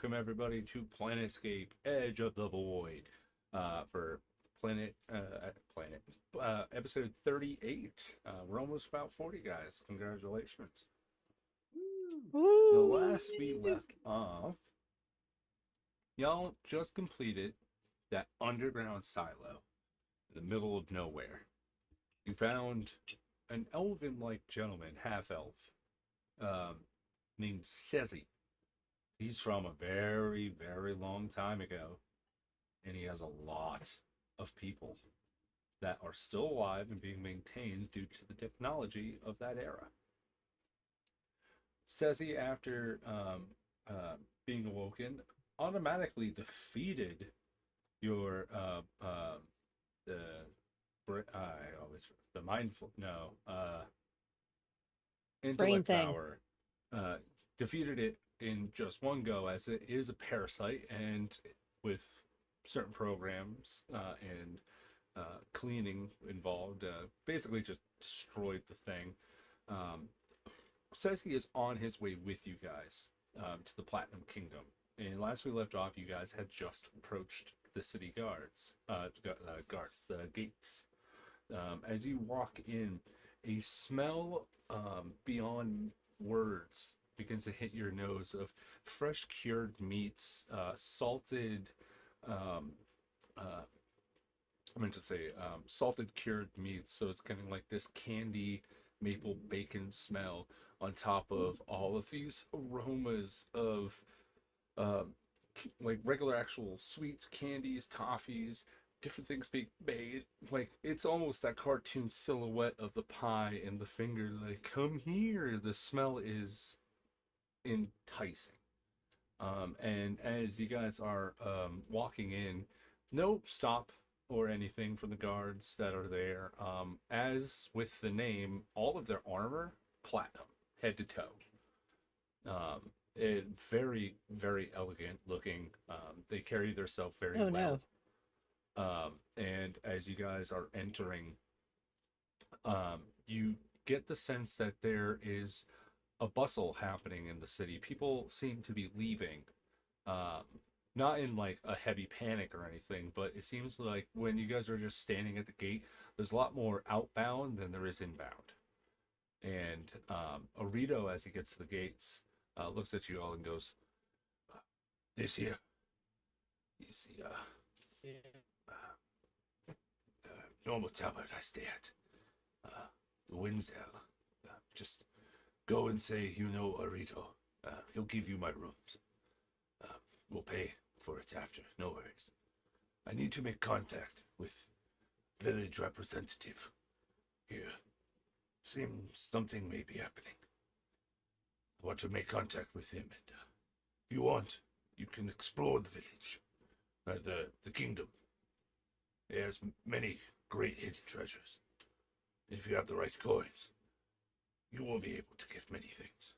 welcome everybody to Planetscape Edge of the Void for episode 38. We're almost about 40, guys. Congratulations. The Woo! last we left off, y'all just completed that underground silo in the middle of nowhere. You found an elven like gentleman, half elf, um, named Sezi. He's from a very, very long time ago, and he has a lot of people that are still alive and being maintained due to the technology of that era. Sezi, after being awoken, automatically defeated your the I always the mindful no Brain intellect thing. power, uh, defeated it in just one go, as it is a parasite, and with certain programs and cleaning involved, basically just destroyed the thing. Um, Says he is on his way with you guys to the Platinum Kingdom. And last we left off, you guys had just approached the city guards, the gates. As you walk in, a smell beyond words begins to hit your nose of fresh cured meats, salted. Um, uh, I meant to say salted cured meats, so it's kind of like this candy maple bacon smell on top of all of these aromas of um, like regular actual sweets, candies, toffees, different things being made. Like it's almost that cartoon silhouette of the pie and the finger. Like, come here. The smell is enticing. And as you guys are walking in, no stop or anything from the guards that are there. As with the name, all of their armor platinum, head to toe. Very, very elegant looking. They carry themselves very Oh well. no. And as you guys are entering, you get the sense that there is a bustle happening in the city. People seem to be leaving. Um, Not in like a heavy panic or anything, but it seems like when you guys are just standing at the gate, there's a lot more outbound than there is inbound. And Arito, as he gets to the gates, looks at you all and goes, "This here is the normal tavern I stay at. The Windsell. Just go and say you know Arito. He'll give you my rooms. We'll pay for it after. No worries. I need to make contact with village representative here. Seems something may be happening. I want to make contact with him, and if you want, you can explore the village, the kingdom. It has many great hidden treasures. And if you have the right coins, you will be able to get many things."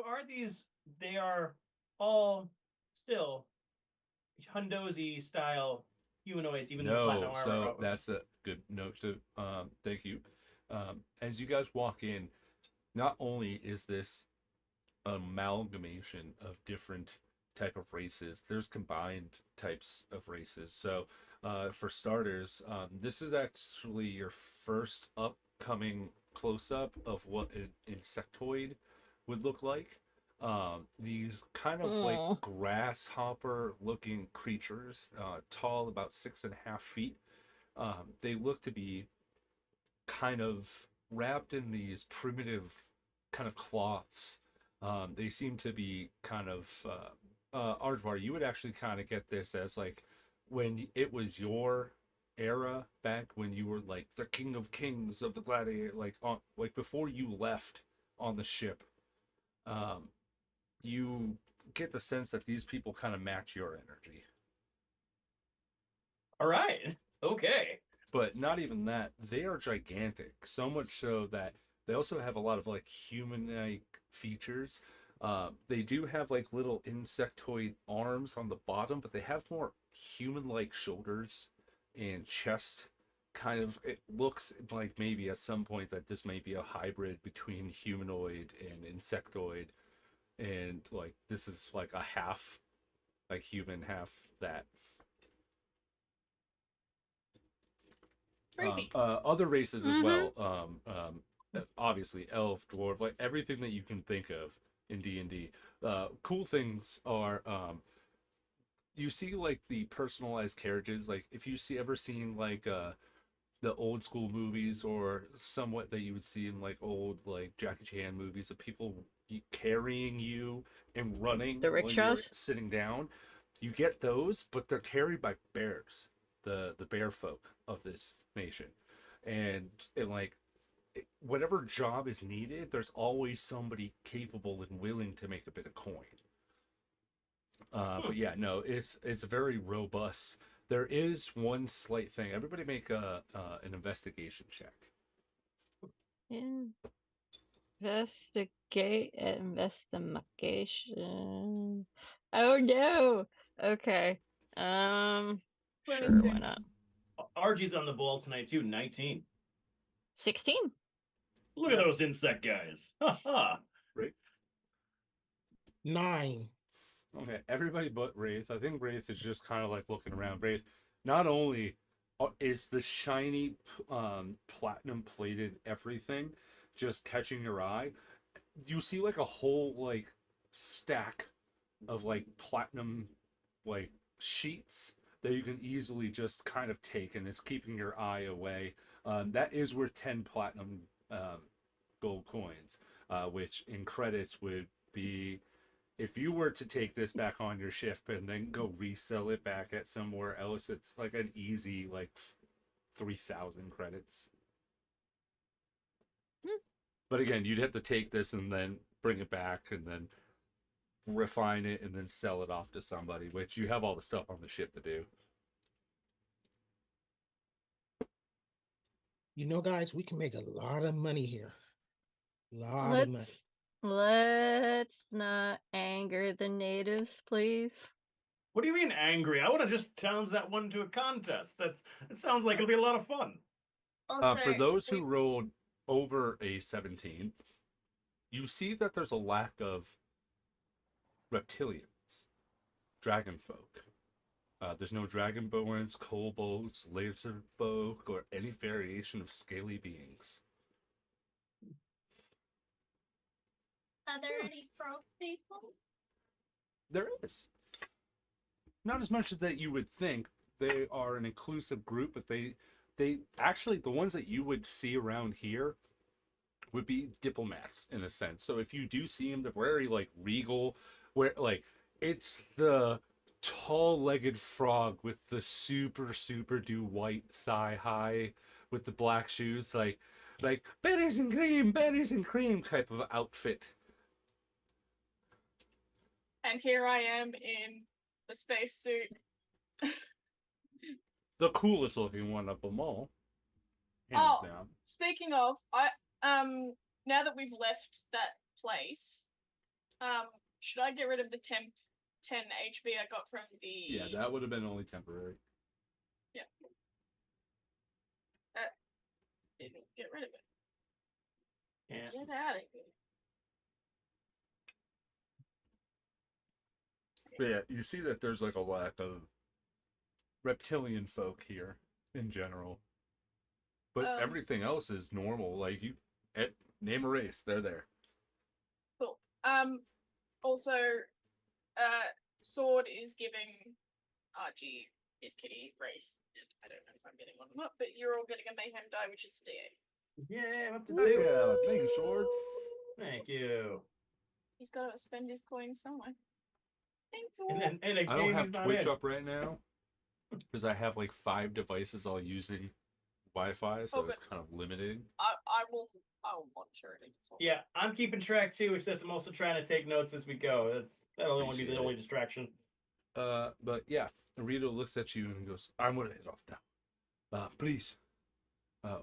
Are these, they are all still Hundozi style humanoids, even though No, platinum armor? so Oh, okay. that's a good note to thank you. As you guys walk in, not only is this amalgamation of different type of races, there's combined types of races. So for starters, this is actually your first upcoming close-up of what an insectoid would look like. These kind of like Oh. grasshopper looking creatures, tall about 6.5 feet. They look to be kind of wrapped in these primitive kind of cloths. They seem to be kind of Aardvar, you would actually kind of get this as like when it was your era back when you were like the king of kings of the gladiator, like before you left on the ship. Um, you get the sense that these people kind of match your energy. All right. Okay. But not even that, they are gigantic, so much so that they also have a lot of like human-like features. They do have like little insectoid arms on the bottom, but they have more human-like shoulders and chest kind of, it looks like maybe at some point that this may be a hybrid between humanoid and insectoid, and like this is like a half like human, half that. Creepy. Other races as Mhm. well. Obviously, elf, dwarf, like everything that you can think of in D&D. Cool things are you see like the personalized carriages. Like if you see ever seen like the old school movies or somewhat that you would see in like old like Jackie Chan movies of people carrying you and running The when you're rickshaws? sitting down. You get those, but they're carried by bears, the bear folk of this nation, and like whatever job is needed, there's always somebody capable and willing to make a bit of coin. But yeah, no, it's very robust. There is one slight thing. Everybody make a an investigation check. Investigation. Oh no. Okay. Sure, why not? 26. Argie's on the ball tonight too. 19. 16. Look at those insect guys. Ha ha. Right? 9. Okay, everybody but Wraith. I think Wraith is just kind of like looking around. Wraith, not only is the shiny platinum plated everything just catching your eye, you see like a whole like stack of like platinum like sheets that you can easily just kind of take, and it's keeping your eye away. That is worth 10 platinum gold coins, which in credits would be, if you were to take this back on your ship and then go resell it back at somewhere else, it's like an easy like 3,000 credits. But again, you'd have to take this and then bring it back and then refine it and then sell it off to somebody, which you have all the stuff on the ship to do. You know, guys, we can make a lot of money here. Lot of money. Let's not anger the natives, please. What do you mean angry? I want to just challenge that one to a contest. It sounds like it'll be a lot of fun. Also, For those who rolled over a 17, you see that there's a lack of reptilians, dragon folk. There's no dragonborns, kobolds, lizard folk, or any variation of scaly beings. are there any frog people? There is. Not as much as that you would think. They are an inclusive group, but they actually, the ones that you would see around here would be diplomats in a sense. So if you do see them, they're very like regal, where like it's the tall-legged frog with the super do white thigh high with the black shoes, like berries and cream type of outfit. And here I am in the spacesuit. The coolest looking one of them all, hands Oh. down. Speaking of, now that we've left that place, should I get rid of the 10 HP I got from the? Yeah, that would have been only temporary. Yeah. That didn't get rid of it. Yeah. Get out of here. But yeah, you see that there's like a lack of reptilian folk here in general. But everything else is normal. Like you name a race, they're there. Cool. Also, Sword is giving Archie his kitty Wraith. I don't know if I'm getting one or not, but you're all getting a Mayhem die, which is D8. Yeah, I'm up to Yeah, two. thank you, Sword. Thank you. He's got to spend his coins somewhere. Thank you. And a I don't game have he's not Twitch in. up right now because I have like 5 devices all using Wi-Fi, so Oh, it's kind of limited. I will monitor it. It's all Yeah, I'm keeping track too, except I'm also trying to take notes as we go. That'll only be the Appreciate only it. distraction. But yeah, Rito looks at you and goes, "I'm gonna head off now. Please,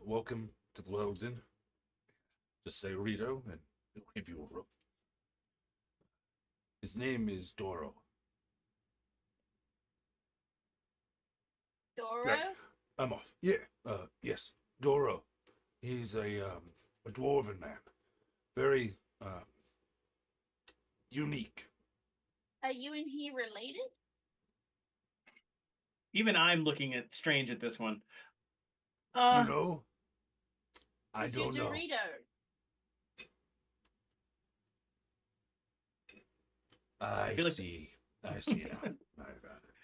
welcome to the Weldon. Just say Rito, and he'll give you a rope. His name is Doro. Doro? I'm off. Yeah. Yes. Doro. He's a dwarven man. Very unique. Are you and he related? Even I'm looking at strange at this one. You know? I Who's your don't know. Dorito? I feel like- see. I see now. I got it.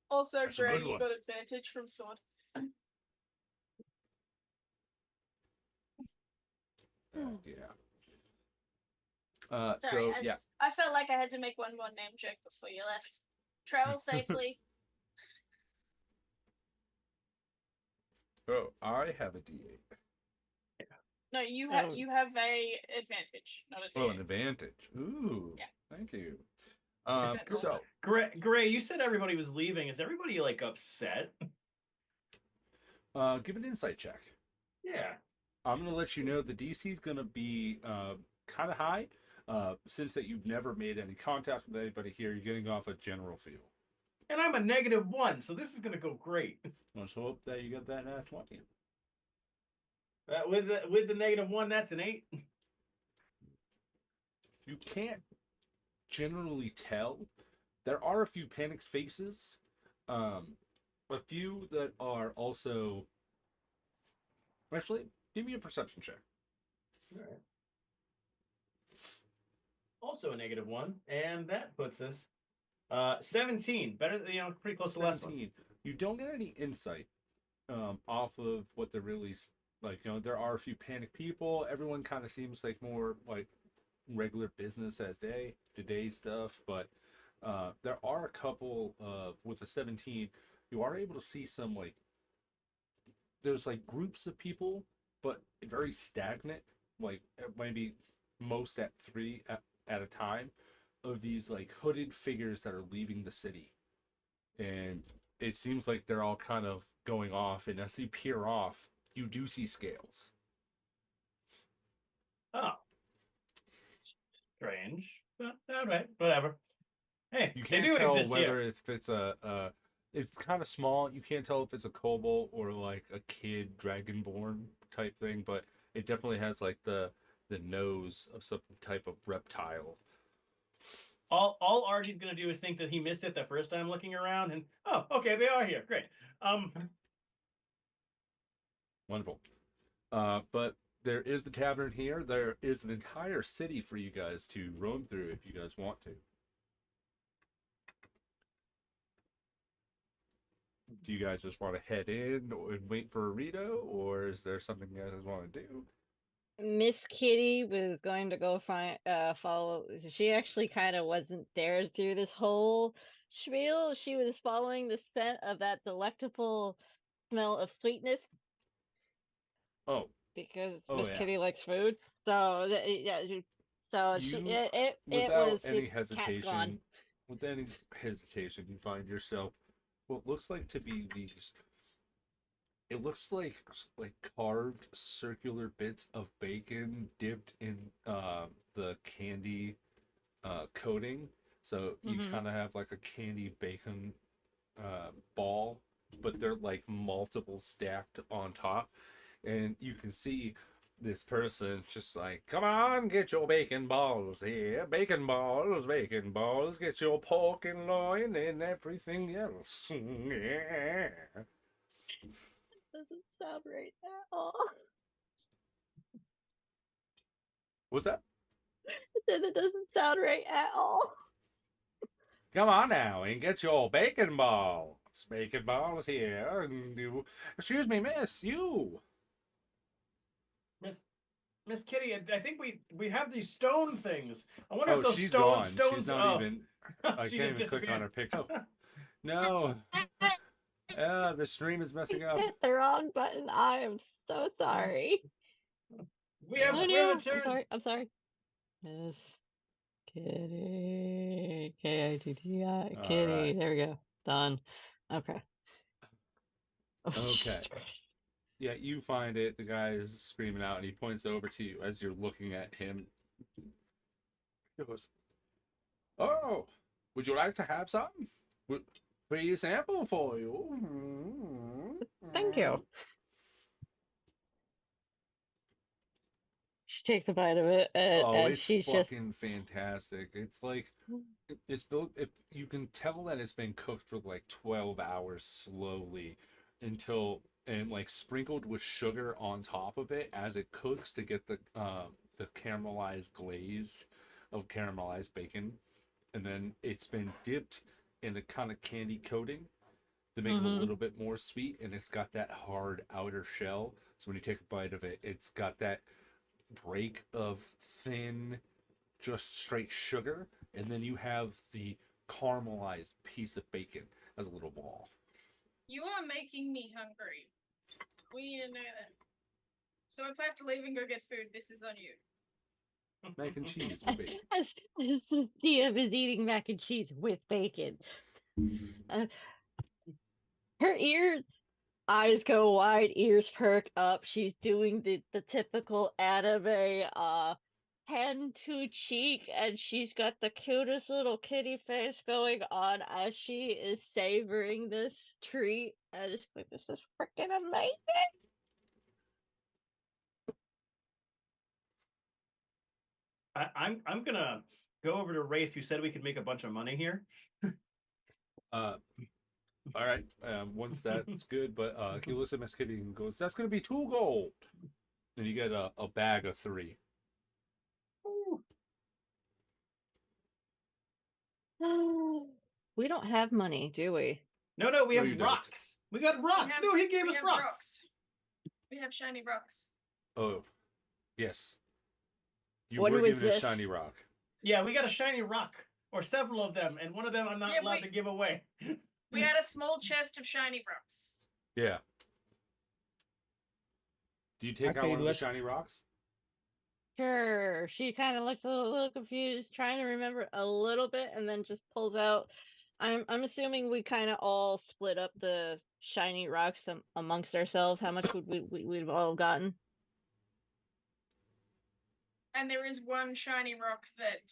Also, That's a Gray, good you one. got advantage from sword. Yeah. Sorry, So yeah. I felt like I had to make one more name joke before you left. Travel safely. Oh, I have a D8. No, you Oh. have a advantage, not a Oh, an D8. advantage. Ooh. Yeah. Thank you. Spent roll. So Gray, you said everybody was leaving. Is everybody like upset? give an insight check. Yeah. I'm gonna let you know the DC is gonna be kind of high. Since that you've never made any contact with anybody here, you're getting off a general feel. And I'm a -1, so this is gonna go great. Let's hope that you get that nat 20. With the -1, that's an 8. You can't generally tell. There are a few panicked faces. A few that are also. Actually, give me a perception check. All right. Also a -1, and that puts us 17. Better, pretty close to the last one. 17. You don't get any insight off of what they're really like. There are a few panicked people. Everyone kind of seems like more like regular business as day-to-day stuff, but there are a couple of with a 17. You are able to see some like there's like groups of people, but very stagnant. Like maybe most at three at a time of these like hooded figures that are leaving the city, and it seems like they're all kind of going off. And as they peer off, you do see scales. Oh. Strange. But, all right, whatever. Hey, You they can't do tell exist whether here. it's it's kind of small. You can't tell if it's a kobold or like a kid dragonborn type thing, but it definitely has like the nose of some type of reptile. All Archie's gonna do is think that he missed it the first time looking around, and oh, okay, they are here. Great. Wonderful. But there is the tavern here. There is an entire city for you guys to roam through if you guys want to. Do you guys just want to head in and wait for a Rito, or is there something you guys want to do? Miss Kitty was going to go follow. She actually kind of wasn't there through this whole spiel. She was following the scent of that delectable smell of sweetness Oh, because Oh, Miss yeah. Kitty likes food. So yeah, so you it without was any cat's gone. hesitation, you find yourself what looks like to be these. It looks like carved circular bits of bacon dipped in the candy coating. So you Mhm. kind of have like a candy bacon ball, but they're like multiple stacked on top, and you can see this person just like, come on, get your bacon balls here, bacon balls, get your pork and loin and everything else. Yeah. Doesn't sound right at all. What's that? It doesn't sound right at all. Come on now and get your bacon balls. Bacon balls here. And excuse me, miss, you. Miss Kitty, I think we have these stone things. I wonder Oh, if those she's stones. gone. She's not even. I she can't just even click on her disappeared. picture. No. The stream is messing up. Hit the wrong button. I am so sorry. we have Oh we have no! a turn. I'm sorry. Miss Kitty. Kitty. Kitty. right. There we go. Done. Okay. Oh, Okay. Jesus Christ. Yeah, you find it. The guy is screaming out, and he points over to you as you're looking at him. He goes, "Oh, would you like to have some? Free sample for you." Thank you. She takes a bite of it, Oh, and it's she's just. fucking fantastic. It's like it's built. If you can tell that it's been cooked for like 12 hours slowly until and like sprinkled with sugar on top of it as it cooks to get the caramelized glaze of caramelized bacon, and then it's been dipped in a kind of candy coating to make it a little bit more sweet, and it's got that hard outer shell. So when you take a bite of it, it's got that break of thin, just straight sugar, and then you have the caramelized piece of bacon as a little ball. You are making me hungry. We need to know that. So if I have to leave and go get food, this is on you. Mac and cheese with bacon. As the DM is eating mac and cheese with bacon. Her eyes go wide, ears perk up. She's doing the typical anime hand to cheek, and she's got the cutest little kitty face going on as she is savoring this treat. And it's like, this is freaking amazing. I'm gonna go over to Wraith, who said we could make a bunch of money here. All right. Once that's good, but he looks at Miss Kitty and goes, "That's gonna be 2 gold." And you get a bag of 3. We don't have money, do we? No, we No, have you don't. rocks. We got rocks. No, he gave we us have rocks. We have shiny rocks. Oh, yes. You What were was given a this? shiny rock. Yeah, we got a shiny rock, or several of them, and one of them I'm not Yeah, allowed to give away. We had a small chest of shiny rocks. Yeah. Do you take I'd out say one of the let's- shiny rocks? Sure. She kind of looks a little confused, trying to remember a little bit, and then just pulls out. I'm assuming we kind of all split up the shiny rocks amongst ourselves. How much would we've all gotten? And there is one shiny rock that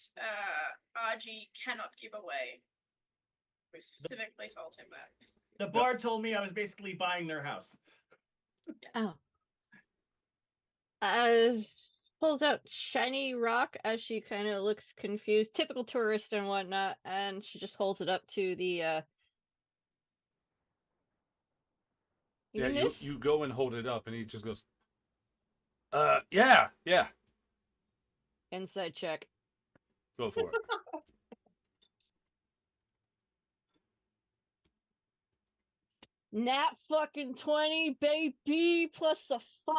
RG cannot give away. We specifically told him that. The bard told me I was basically buying their house. Oh. Pulls out shiny rock as she kind of looks confused, typical tourist and whatnot, and she just holds it up to the. Yeah, Even this? you go and hold it up, and he just goes, yeah. Insight check. Go for it. Nat fucking 20, baby, plus a 5.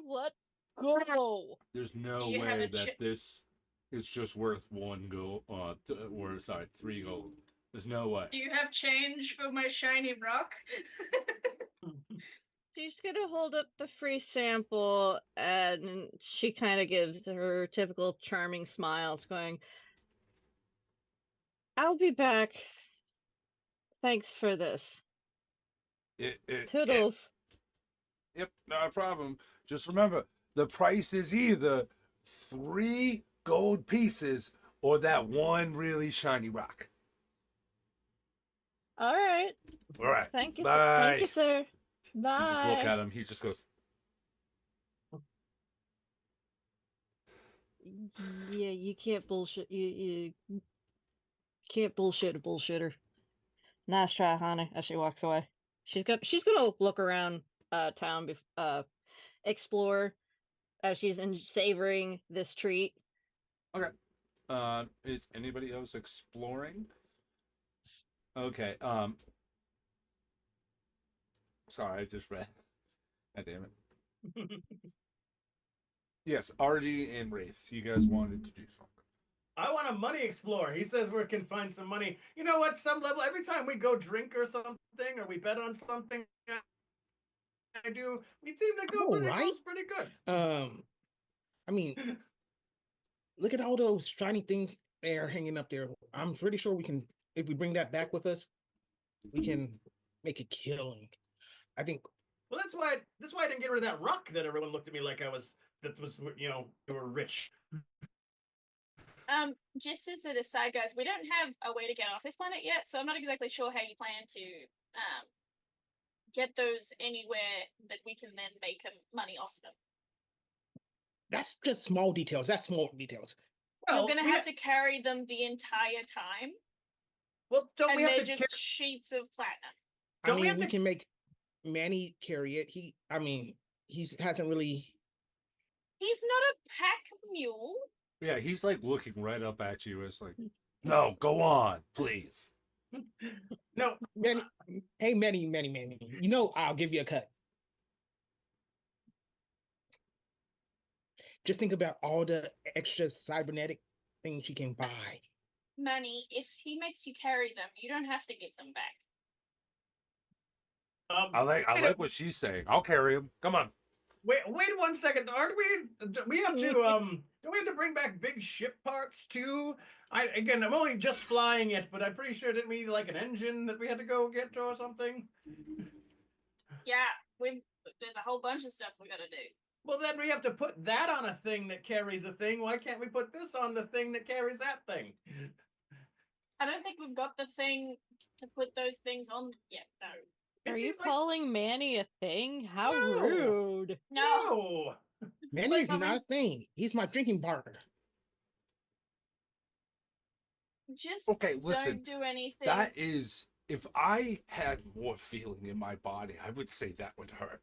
Let's go. There's no Do you have way a that this is just worth 1 gold, or sorry, 3 gold. There's no way. Do you have change for my shiny rock? She's gonna hold up the free sample, and she kind of gives her typical charming smiles, going, "I'll be back. Thanks for this. Toodles." Yep, not a problem. Just remember, the price is either 3 gold pieces or that 1 really shiny rock. All right. All right. Thank you. Bye. Thank you, sir. You just look Bye. at him. He just goes, Yeah, you can't bullshit. You can't bullshit a bullshitter. Nice try, honey. As she walks away, she's gonna look around town, explore as she's savoring this treat. okay. Is anybody else exploring? Okay. Sorry, I just read. God damn it. Yes, RG and Wraith. You guys wanted to do something. I want a money explorer. He says we can find some money. You know what? Some level, every time we go drink or something, or we bet on something, I do. We seem to go, but it Alright. goes pretty good. I mean, look at all those shiny things they are hanging up there. I'm pretty sure we can, if we bring that back with us, we can make a killing. I think. Well, that's why I didn't get rid of that rock that everyone looked at me like we were rich. Just as an aside, guys, we don't have a way to get off this planet yet, so I'm not exactly sure how you plan to get those anywhere that we can then make money off them. That's just small details. That's small details. You're gonna have to carry them the entire time, Well, don't we and have they're to just sheets of platinum. I Don't we mean, have we to- can make Manny carry it. He hasn't really. He's not a pack mule. Yeah, he's like looking right up at you as like, no, go on, please. No, Manny, hey, Manny. You know, I'll give you a cut. Just think about all the extra cybernetic things you can buy. Manny, if he makes you carry them, you don't have to give them back. I like what she's saying. I'll carry him. Come on. wait 1 second. Aren't we? We have to don't we have to bring back big ship parts too? I'm only just flying it, but I'm pretty sure didn't we need like an engine that we had to go get or something? Yeah, there's a whole bunch of stuff we gotta do. Well, then we have to put that on a thing that carries a thing. Why can't we put this on the thing that carries that thing? I don't think we've got the thing to put those things on yet, though. Are you seems like- calling Manny a thing? How No. rude. No. Manny is some not a reason- thing. He's my drinking partner. Just Okay, listen. don't do anything. That is, if I had more feeling in my body, I would say that would hurt.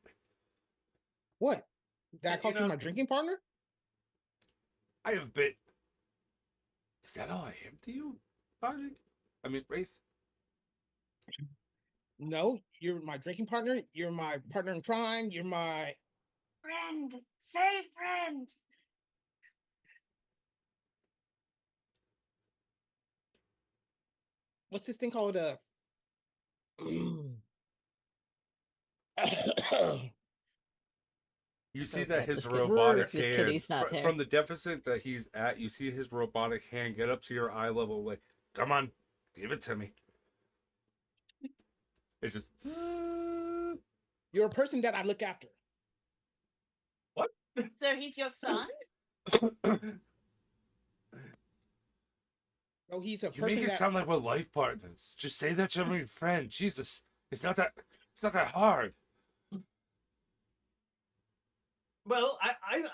What? Did I You call you know- my drinking partner? I have been. Is that all I am to you, Bonji? I mean, Wraith? No, you're my drinking partner. You're my partner in crime. You're my. friend. Say friend. What's this thing called? You see So that glad his this kid- robotic this hand, kitty's not there. from the deficit that he's at, you see his robotic hand get up to your eye level, like, come on, give it to me. It just. You're a person that I look after. So he's your son? No, he's a You person make it that. sound like we're life partners. Just say that you're my friend. Jesus, it's not that hard. Well,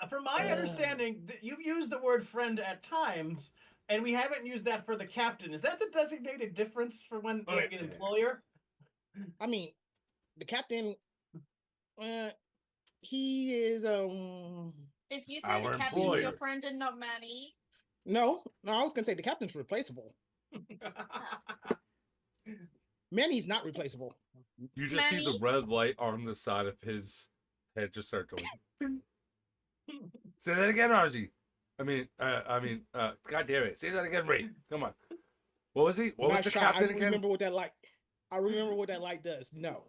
from my understanding, you've used the word friend at times, and we haven't used that for the captain. Is that the designated difference for when Oh, like, yeah. an employer? I mean, the captain. He is If you say Our the captain's your employer. friend and not Manny, No. I was gonna say the captain's replaceable. Manny's not replaceable. You just see the Manny? red light on the side of his head just start going. Bing. Say that again, Archie. God damn it. Say that again, Ray. Come on. What was he? What was Not the shy. captain I again? remember what that light. I remember what that light does. No.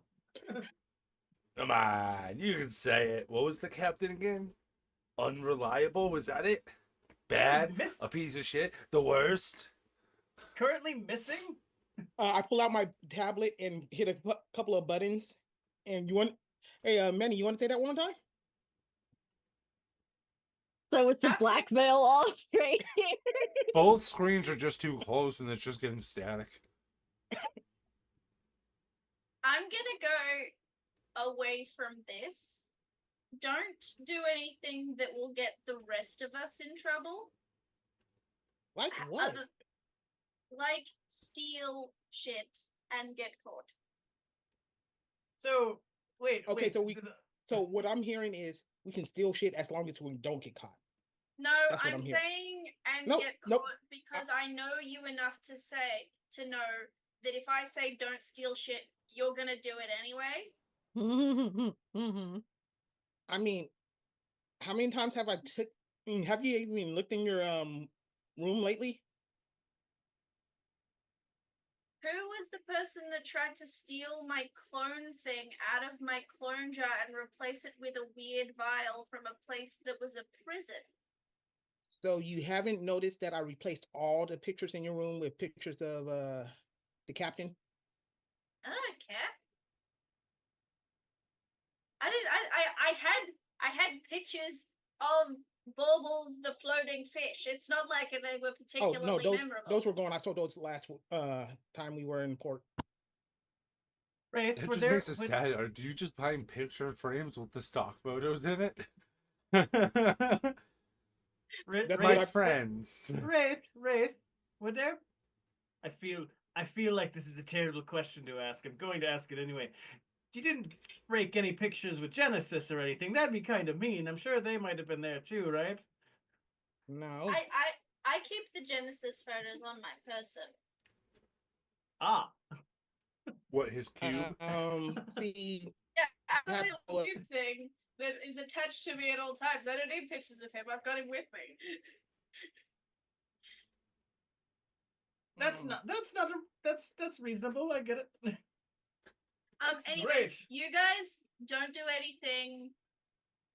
Come on, you can say it. What was the captain again? Unreliable? Was that it? Bad? Miss- A piece of shit? The worst? Currently missing? I pull out my tablet and hit a couple of buttons. And you want, hey, Manny, you want to say that one more time? So it's a Captains? blackmail off right here. Both screens are just too close and it's just getting static. I'm gonna go away from this. Don't do anything that will get the rest of us in trouble. Like what? Like steal shit and get caught. So wait. Okay, wait, so we- th- So what I'm hearing is we can steal shit as long as we don't get caught. No, That's what I'm I'm hearing. saying and Nope, get caught nope. because I know you enough to know that if I say don't steal shit, you're gonna do it anyway. I mean, how many times have have you even looked in your room lately? Who was the person that tried to steal my clone thing out of my clone jar and replace it with a weird vial from a place that was a prison? So you haven't noticed that I replaced all the pictures in your room with pictures of the captain? I don't care. I had pictures of Baubles the floating fish. It's not like they were Oh particularly no, memorable. those were gone. I saw those last time we were in port. Wraith, It were just there, makes us would- sad. Are you just buying picture frames with the stock photos in it? Wraith, That's My what Wraith, friends. Wraith, would there? I feel like this is a terrible question to ask. I'm going to ask it anyway. You didn't break any pictures with Genesis or anything. That'd be kind of mean. I'm sure they might have been there too, right? No. I keep the Genesis photos on my person. Ah, What, his cube? See, Yeah, I have Have- a little cube thing that is attached to me at all times. I don't need pictures of him. I've got him with me. that's reasonable. I get it. That's Anyway, great. you guys don't do anything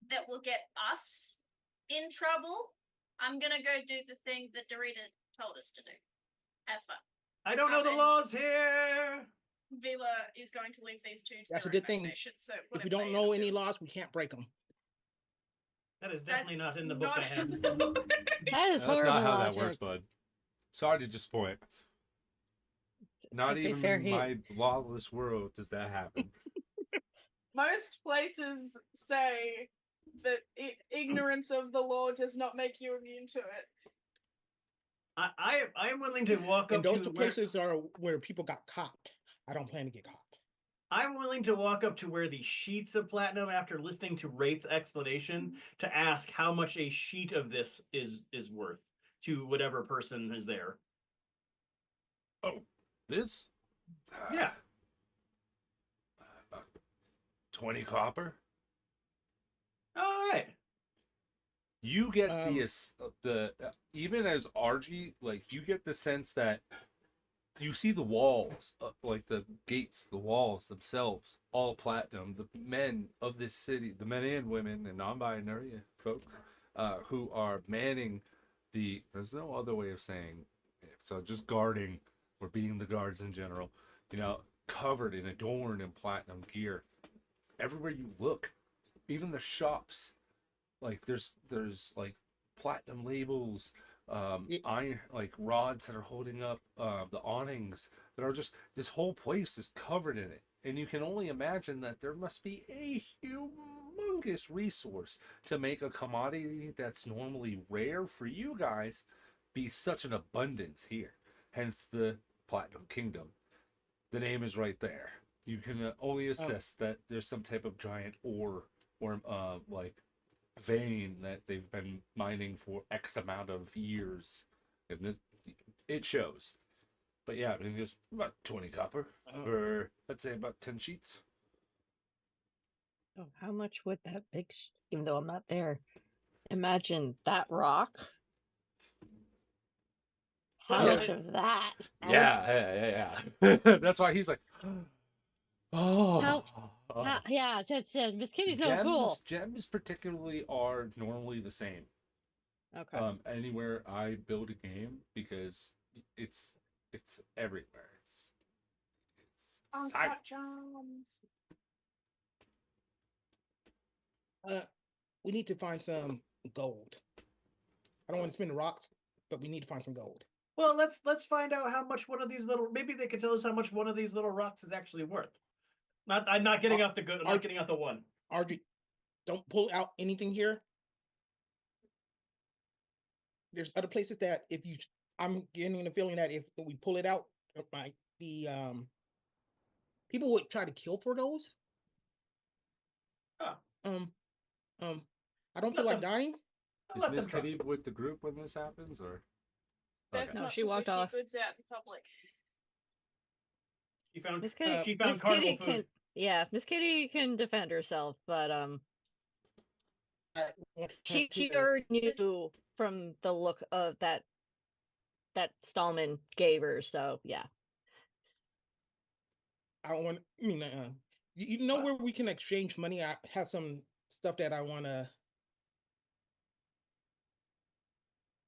that will get us in trouble. I'm gonna go do the thing that Dorita told us to do. Have fun. I don't know the Okay. laws here. Vila is going to leave these two to That's their a good thing. imagination, so if whatever we don't they know end up any doing. laws, we can't break them. That is definitely That's not in the book I not have. in the book. That is That's horrible not how logic. that works, bud. Sorry to disappoint. Not To be even fair, in my lawless world does that happen. Most places say that ignorance of the law does not make you immune to it. I am willing to walk And up those to two places are where people got caught. I don't plan to get caught. I'm willing to walk up to where the sheets of platinum, after listening to Wraith's explanation, to ask how much a sheet of this is worth to whatever person is there. Oh, this? Yeah. About 20 copper? All right. You get the even as RG, like, you get the sense that you see the walls, like the gates, the walls themselves, all platinum. The men of this city, the men and women and non-binary folks, who are manning there's no other way of saying it, so just guarding or being the guards in general, covered and adorned in platinum gear. Everywhere you look, even the shops, like there's like platinum labels, iron, like rods that are holding up the awnings that are just, this whole place is covered in it, and you can only imagine that there must be a humongous resource to make a commodity that's normally rare for you guys be such an abundance here. Hence the Platinum Kingdom. The name is right there. You can only assess that there's some type of giant ore or like vein that they've been mining for X amount of years, and it shows. But yeah, I mean, there's about 20 copper for, let's say, about 10 sheets. Oh, how much would that big, even though I'm not there, imagine that rock? How Well, much of that? Yeah. That's why he's like, oh. Yeah, that's Miss Kitty's so cool. Gems particularly are normally the same. Okay. Anywhere I build a game, because it's everywhere. It's Uncut science. charms. We need to find some gold. I don't want to spend the rocks, but we need to find some gold. Well, let's find out how much one of these little. Maybe they could tell us how much one of these little rocks is actually worth. I'm not getting out the good. I'm not getting out the one. RG, don't pull out anything here. There's other places that I'm getting the feeling that if we pull it out, it might be people would try to kill for those. Oh. I don't feel like dying. Is Miss Kitty with the group when this happens, or? Best No, not she to walked whip your off. goods out in public. She found Miss Kitty, she found Miss carnival Kitty food. Miss Kitty can defend herself, but I want she to- already knew from the look of that Stallman gave her, so yeah. I want. I mean, you know where we can exchange money. I have some stuff that I want to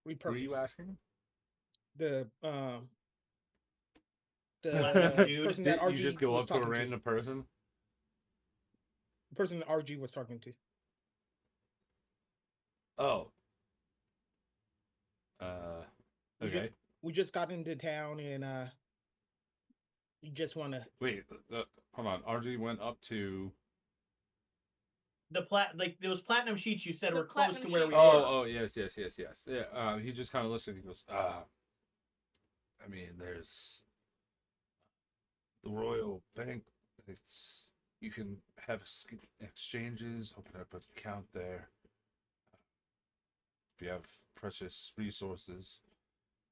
repurpose. Were you asking? The Dude, person that Did RG you just go was up to a talking random person? The person that RG was talking to. Oh. We Okay. we just got into town, and we just want to. Wait, hold on. RG went up to. Like those platinum sheets you said The were close to platinum where we sheet. were. Oh, yes. Yeah. He just kind of listens. He goes, I mean, there's the Royal Bank. You can have exchanges. Open up an account there. If you have precious resources,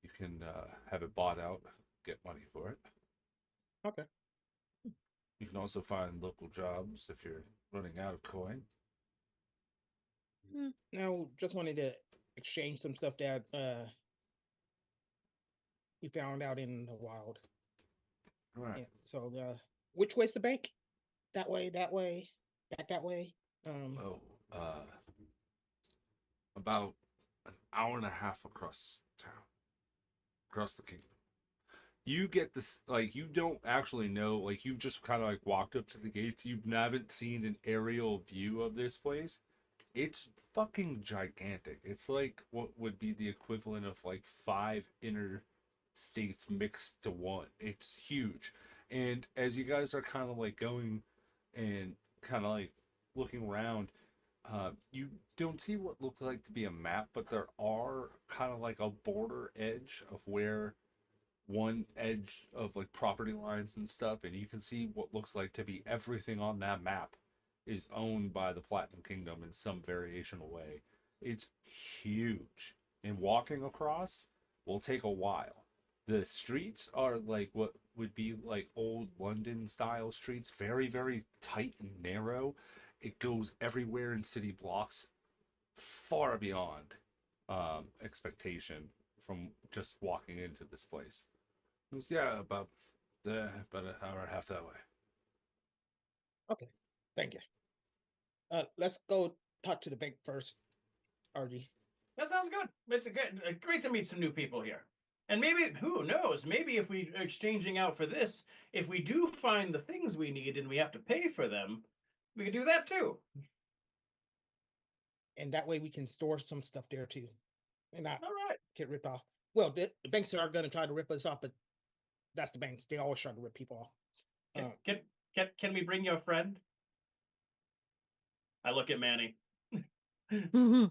you can have it bought out. Get money for it. Okay. You can also find local jobs if you're running out of coin. Now, just wanted to exchange some stuff that we found out in the wild. All right. Yeah, so, which way's the bank? That way, back that way. About an hour and a half across town, across the kingdom. You get this, like, you don't actually know, like, you've just kind of like walked up to the gates. You haven't seen an aerial view of this place. It's fucking gigantic. It's like what would be the equivalent of like 5 interstates mixed to one. It's huge. And as you guys are kind of like going and kind of like looking around, you don't see what looks like to be a map, but there are kind of like a border edge of where one edge of like property lines and stuff, and you can see what looks like to be everything on that map is owned by the Platinum Kingdom in some variational way. It's huge, and walking across will take a while. The streets are like what would be like old London style streets, very, very tight and narrow. It goes everywhere in city blocks, far beyond expectation from just walking into this place. It was, yeah, about an hour and a half that way. Okay, thank you. Let's go talk to the bank first, RG. That sounds good. It's great to meet some new people here. And maybe, who knows, maybe if we are exchanging out for this, if we do find the things we need and we have to pay for them, we can do that too. And that way we can store some stuff there too, and not All right. get ripped off. Well, the banks are going to try to rip us off, but that's the banks. They always try to rip people off. Can we bring you a friend? I look at Manny. Yeah,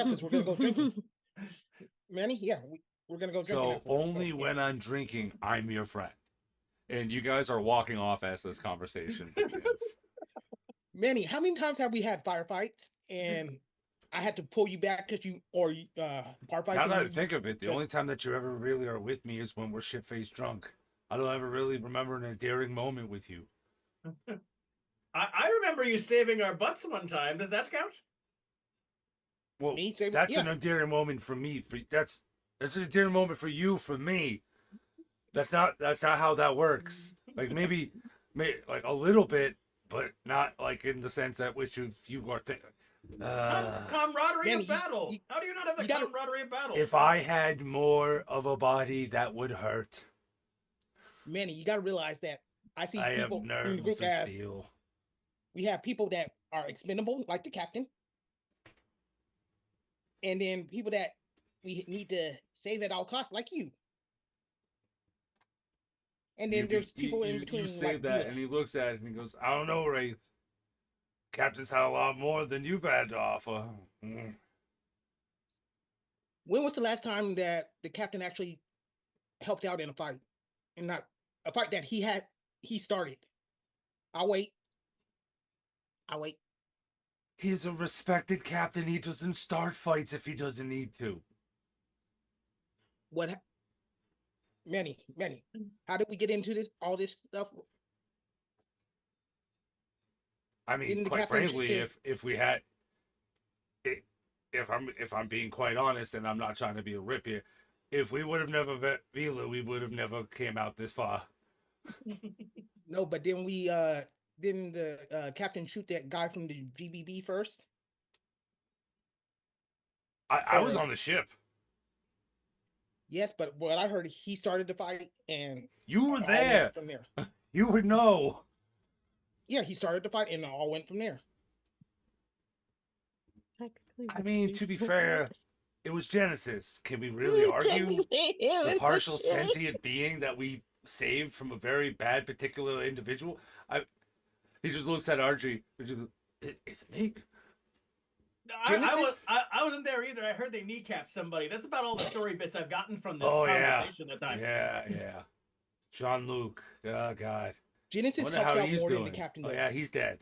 because we're going to go drinking. Manny, yeah, we're going to go drinking. So afterwards, only yeah. when I'm drinking, I'm your friend. And you guys are walking off as this conversation begins. Manny, how many times have we had firefights and I had to pull you back because bar fights? Now that I think of it, the only time that you ever really are with me is when we're shit-faced drunk. I don't ever really remember an endearing moment with you. I remember you saving our butts one time. Does that count? Well, Me saving- that's yeah. an endearing moment for me. That's an endearing moment for you, for me. That's not how that works. Like maybe like a little bit, but not like in the sense that which you are thinking. Camaraderie Manny, of battle. How do you not have the you gotta- camaraderie of battle? If I had more of a body, that would hurt. Manny, you got to realize that I see I have people in the nerves group of as steel. we have people that are expendable, like the captain, and then people that we need to save at all costs, like you. And then there's people in between. You say like that, Bila. and he looks at it and he goes, "I don't know, Wraith. Captain's had a lot more than you've had to offer." Mm. When was the last time that the captain actually helped out in a fight, and not a fight that he started? I'll wait. He's a respected captain. He doesn't start fights if he doesn't need to. What? Manny, how did we get into all this stuff? I mean, Didn't the quite captain frankly, shoot if we had, if I'm being quite honest, and I'm not trying to be a rip here, if we would have never met Vila, we would have never came out this far. No, but then didn't the captain shoot that guy from the GBB first? I was on the ship. Yes, but what I heard, he started the fight, and You were all there. went from there. You would know. Yeah, he started the fight, and it all went from there. I mean, to be fair, it was Genesis. Can we really argue the partial sentient being that we saved from a very bad particular individual. He just looks at RG. It's me. Genesis? I wasn't there either. I heard they kneecapped somebody. That's about all the story bits I've gotten from this Oh yeah, conversation that time. yeah. Jean-Luc. Oh God. Genesis Wonder helped how you out he's more doing. than the captain Oh does. yeah, he's dead.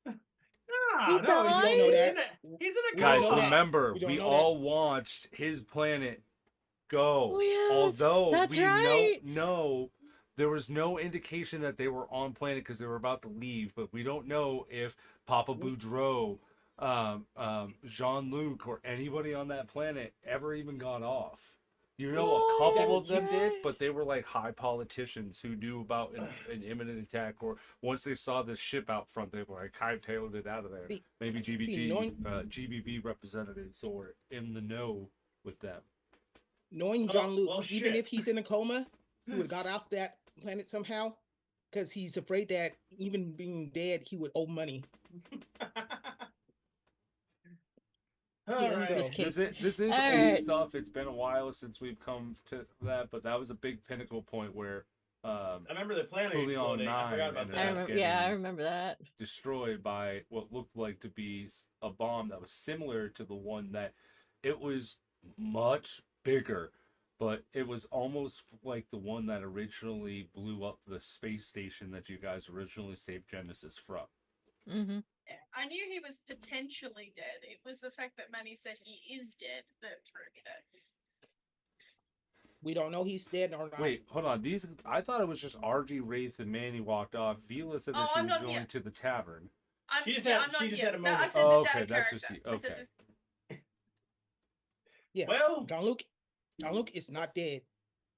Ah, He no, died? We don't know he's that. in a, he's in a We don't Guys, know coma. that. remember, We don't we know that. all watched his planet go. Oh yeah, Although that's we right. know there was no indication that they were on planet because they were about to leave, but we don't know if Papa We- Boudreaux, Jean-Luc, or anybody on that planet ever even got off. You know, a Oh, couple yeah, of them that's did, right. but they were like high politicians who knew about an imminent attack, or once they saw this ship out front, they were like hightailed it out of there. See- Maybe knowing- GBB representatives or in the know with them. Knowing Oh, John Luke, well, even shit. if he's in a coma, he would have got off that planet somehow, because he's afraid that even being dead, he would owe money. All He owns right. this So- cake. This is All old right. stuff. It's been a while since we've come to that, but that was a big pinnacle point where I remember the planet Julian exploding. I 9 forgot about ended I up that. remember. getting Yeah, I remember that. destroyed by what looked like to be a bomb that was similar to the one that it was much bigger, but it was almost like the one that originally blew up the space station that you guys originally saved Genesis from. Mm-hmm. I knew he was potentially dead. It was the fact that Manny said he is dead that threw me there. We don't know he's dead or not. Wait, hold on. I thought it was just RG, Wraith, and Manny walked off. Vila said that Oh, she I'm was not going here. to the tavern. She just I'm had- not she just here. had a No, I moment. said Oh, this okay, out of that's character. just I said okay. this. Yeah. Well, John Luke is not dead.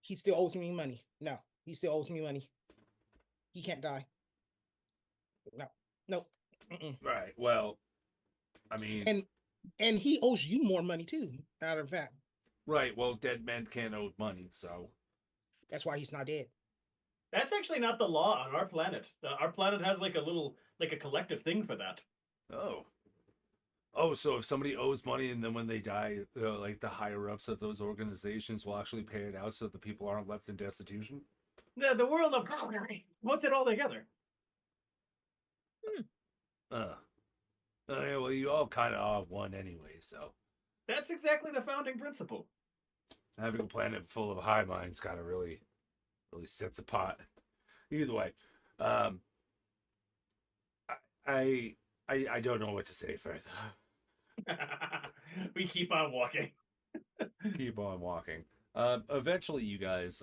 He still owes me money. No, he still owes me money. He can't die. No. Mm-mm. Right. Well, I mean, And he owes you more money too. Matter of fact, right. Well, dead men can't owe money, so. that's why he's not dead. that's actually not the law on our planet. Our planet has like a collective thing for that. Oh. Oh, so if somebody owes money and then when they die, like the higher ups of those organizations will actually pay it out so the people aren't left in destitution? The world of what's it all together? Yeah, well, you all kind of are one anyway, so That's exactly the founding principle. having a planet full of high minds kind of really sets apart. Either way, I don't know what to say further. We keep on walking. Keep on walking. Eventually, you guys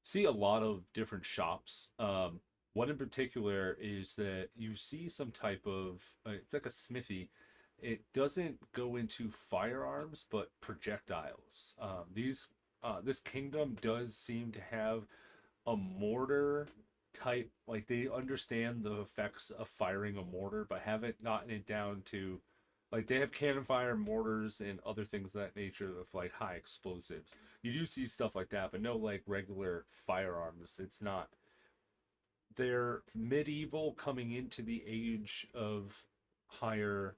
see a lot of different shops. One in particular is that you see some type of it's like a smithy. It doesn't go into firearms, but projectiles. This kingdom does seem to have a mortar type, like they understand the effects of firing a mortar, but haven't gotten it down to, like they have cannon fire mortars and other things of that nature of like high explosives. You do see stuff like that, but no like regular firearms. It's not. They're medieval coming into the age of higher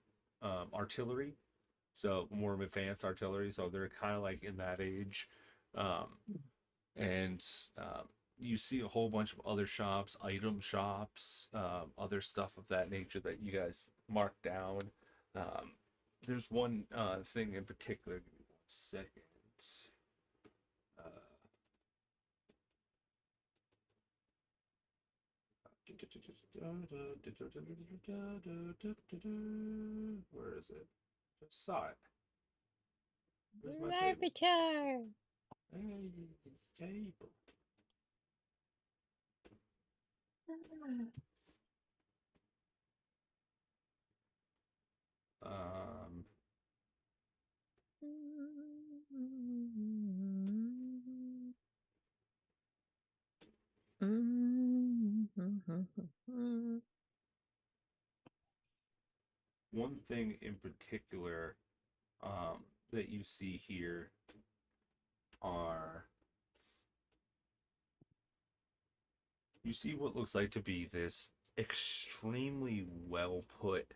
artillery, so more advanced artillery. So they're kind of like in that age, and you see a whole bunch of other shops, item shops, other stuff of that nature that you guys marked down. There's one thing in particular. Give me 1 second. Where is it? Just saw it. Where's my table? Arbiter. Hey, it's table. Um, one thing in particular that you see here are you see what looks like to be this extremely well put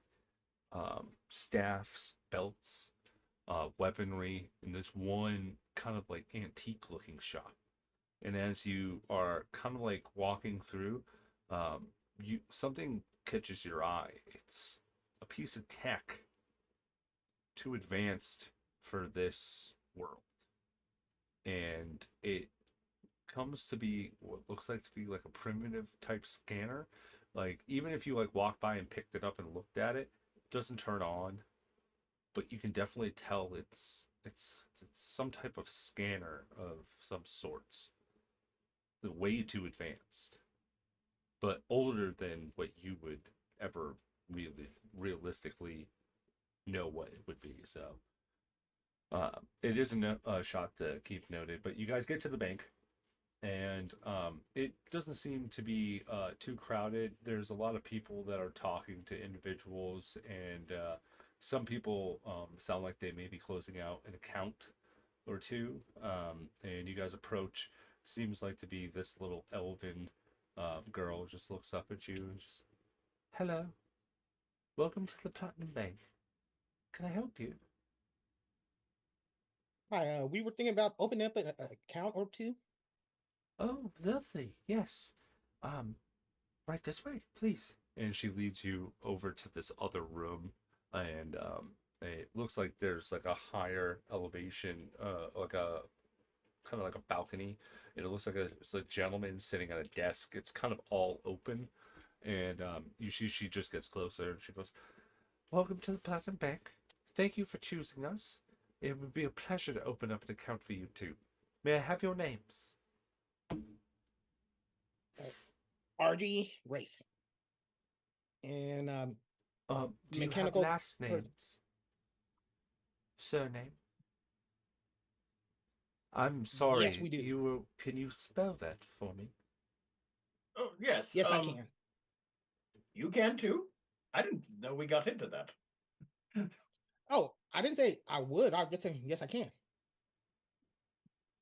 staffs, belts, weaponry in this one kind of like antique looking shop. And as you are kind of like walking through, something catches your eye. It's a piece of tech too advanced for this world, and it comes to be what looks like to be like a primitive type scanner. Like even if you like walk by and picked it up and looked at it, it doesn't turn on, but you can definitely tell it's some type of scanner of some sorts. The way too advanced, but older than what you would ever really realistically know what it would be. So it is a shot to keep noted. But you guys get to the bank, and it doesn't seem to be too crowded. There's a lot of people that are talking to individuals, and some people sound like they may be closing out an account or two. And you guys approach. Seems like to be this little elven girl. Just looks up at you and just, hello, welcome to the Platinum Bank. Can I help you? Hi, we were thinking about opening up an account or two. Oh, lovely. Yes. Right this way, please. And she leads you over to this other room, and it looks like there's like a higher elevation, like a kind of like a balcony. And it looks like it's a gentleman sitting at a desk. It's kind of all open, and you see she just gets closer and she goes, "Welcome to the Platinum Bank. Thank you for choosing us. It would be a pleasure to open up an account for you too. May I have your names?" RG Wraith. And Do you have mechanical last per- names? Surname? I'm sorry. Yes, we do. Can you spell that for me? Oh yes. Yes, I can. You can too. I didn't know we got into that. Oh, I didn't say I would. I just said yes, I can.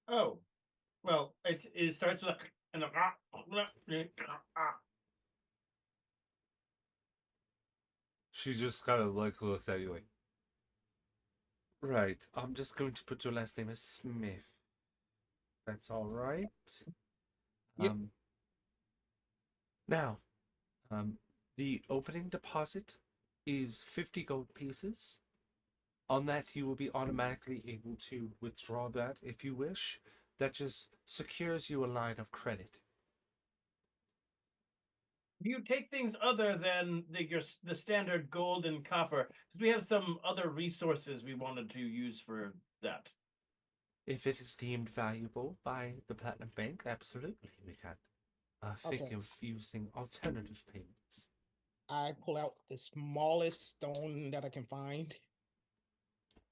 Oh, well, it starts with and She just kind of like looks at you like, right, I'm just going to put your last name as Smith. That's all right. Yep. Now, the opening deposit is 50 gold pieces. On that, you will be automatically able to withdraw that if you wish. That just secures you a line of credit. Do you take things other than the standard gold and copper? Because we have some other resources we wanted to use for that. If it is deemed valuable by the Platinum Bank, absolutely we can think Okay. of using alternative payments. I pull out the smallest stone that I can find.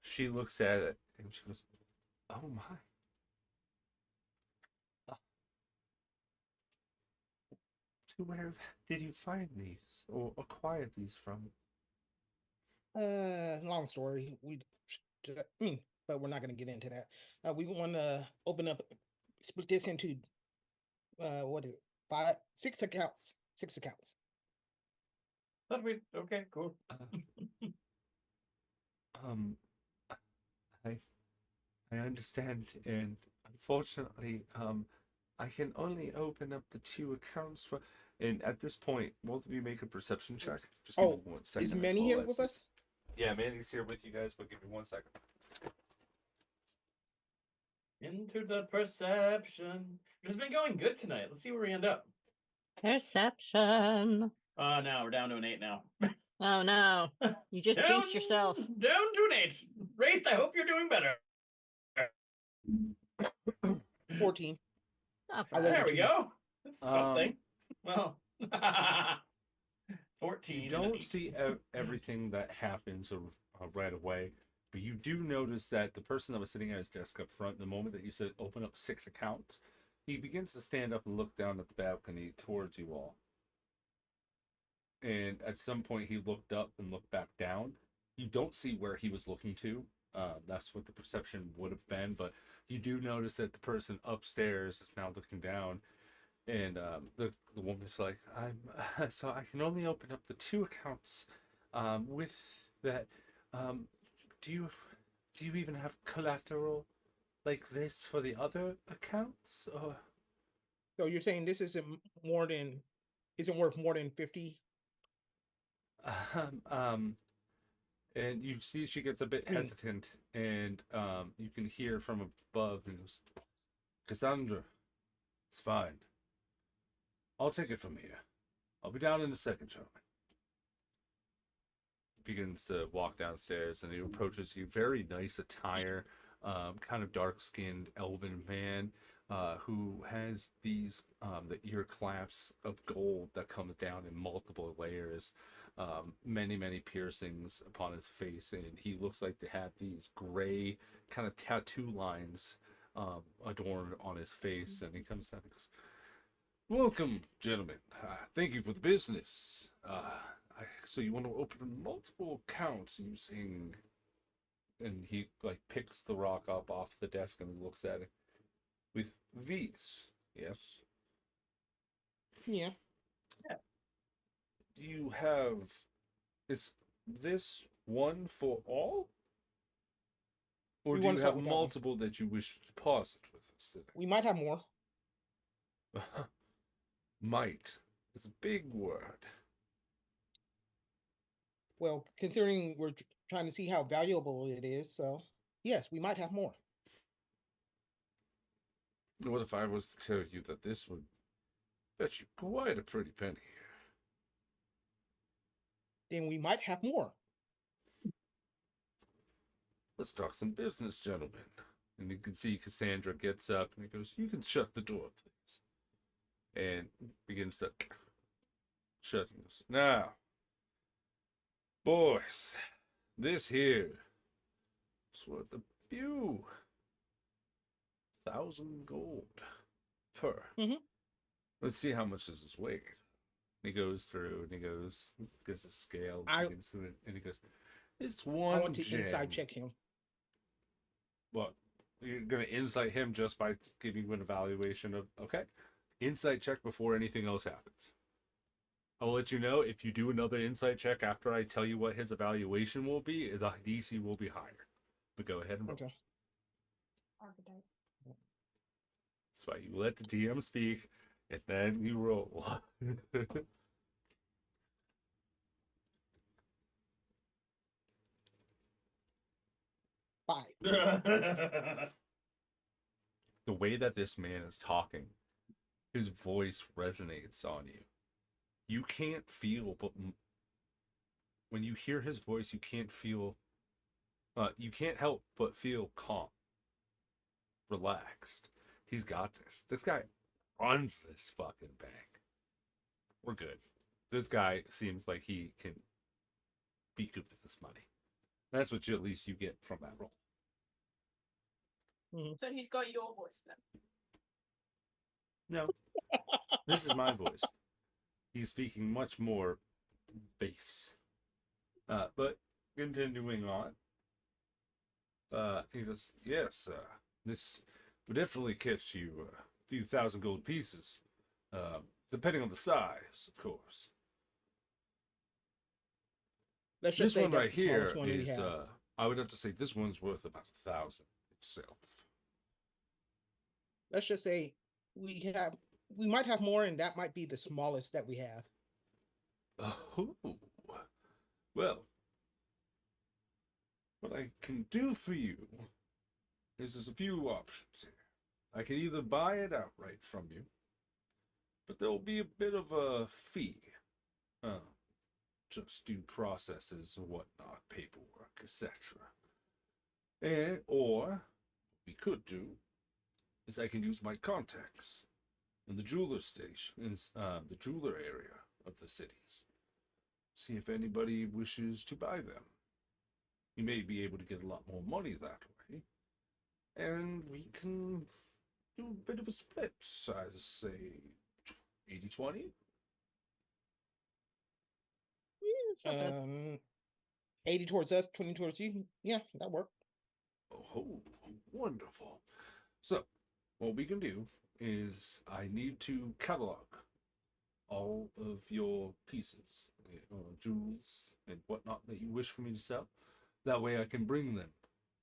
She looks at it and she goes, "Oh my. To where did you find these or acquire these from?" Long story. But we're not going to get into that. We want to open up, split this into what is it? 6 accounts. 6 accounts. That'd be okay. Cool. Um, I I understand, and unfortunately, I can only open up the 2 accounts for. And at this point, both of you make a perception check. Just give me 1 second. Is as Manny well here as with you- us? Yeah, Manny's here with you guys, but give me 1 second. Into the perception. It's been going good tonight. Let's see where we end up. Perception. No, we're down to an 8 now. Oh no. You just jinxed yourself. Down to an 8. Wraith, I hope you're doing better. 14. Not I bad. rolled There a we 2. go. That's something. Well, 14. You and an don't 8. see everything that happens right away, but you do notice that the person that was sitting at his desk up front, the moment that you said open up 6 accounts, he begins to stand up and look down at the balcony towards you all. And at some point, he looked up and looked back down. You don't see where he was looking to. That's what the perception would have been, but you do notice that the person upstairs is now looking down. And the woman's like, "I'm so I can only open up the 2 accounts. With that, do you even have collateral like this for the other accounts? Or So you're saying this isn't worth more than 50? Um, and you see she gets a bit Hmm. hesitant, and you can hear from above, and goes, Cassandra, it's fine. I'll take it from here. I'll be down in a second, gentlemen. Begins to walk downstairs, and he approaches you. Very nice attire, kind of dark-skinned elven man, who has these the ear clasps of gold that comes down in multiple layers, many piercings upon his face, and he looks like to have these gray kind of tattoo lines adorned on his face. And he comes down and goes, "Welcome, gentlemen. Thank you for the business. So you want to open multiple accounts using..." And he like picks the rock up off the desk and looks at it. "With these, yes. Yeah. You have... Is this one for all? Or We do want you to start have with that one. multiple that you wish to deposit with us We might have more. today?" Might is a big word. Well, considering we're trying to see how valuable it is, so yes, we might have more. What if I was to tell you that this would fetch you quite a pretty penny? Then we might have more. Let's talk some business, gentlemen. And you can see Cassandra gets up and he goes, "You can shut the door, please." And begins to shut it. "Now, boys, this here is worth a few thousand gold per. Mhm. Let's see how much this is weighed." He goes through and he gets a scale, begins to it, and he goes, "It's I one want to gem." inside check him. What? You're gonna insight him just by giving you an evaluation of... Okay. Insight check before anything else happens. I'll let you know if you do another insight check after I tell you what his evaluation will be, the DC will be higher. But go ahead and roll. Okay. Archetype. That's why you let the DM speak and then you roll. 5. The way that this man is talking, his voice resonates on you. You can't feel, but when you hear his voice, you can't help but feel calm, relaxed. He's got this. This guy runs this fucking bank. We're good. This guy seems like he can be good with this money. That's what at least you get from that roll. So he's got your voice then. No. This is my voice. He's speaking much more bass. But continuing on, he goes, "Yes, this would definitely catch you a few thousand gold pieces, depending on the size, of course. Let's This just say one that's right the here smallest one we is, have. I would have to say this one's worth about 1,000 itself." Let's just say we might have more, and that might be the smallest that we have. Oh, well, what I can do for you is there's a few options here. I can either buy it outright from you, but there will be a bit of a fee. Just due processes and whatnot, paperwork, etc. Or what we could do is I can use my contacts in the jeweler station, in the jeweler area of the cities. See if anybody wishes to buy them. You may be able to get a lot more money that way. And we can do a bit of a split, I'd say 80-20. 80 towards us, 20 towards you. Yeah, that worked. Oh, wonderful. So, what we can do is I need to catalog all of your pieces, jewels, and whatnot that you wish for me to sell. That way I can bring them,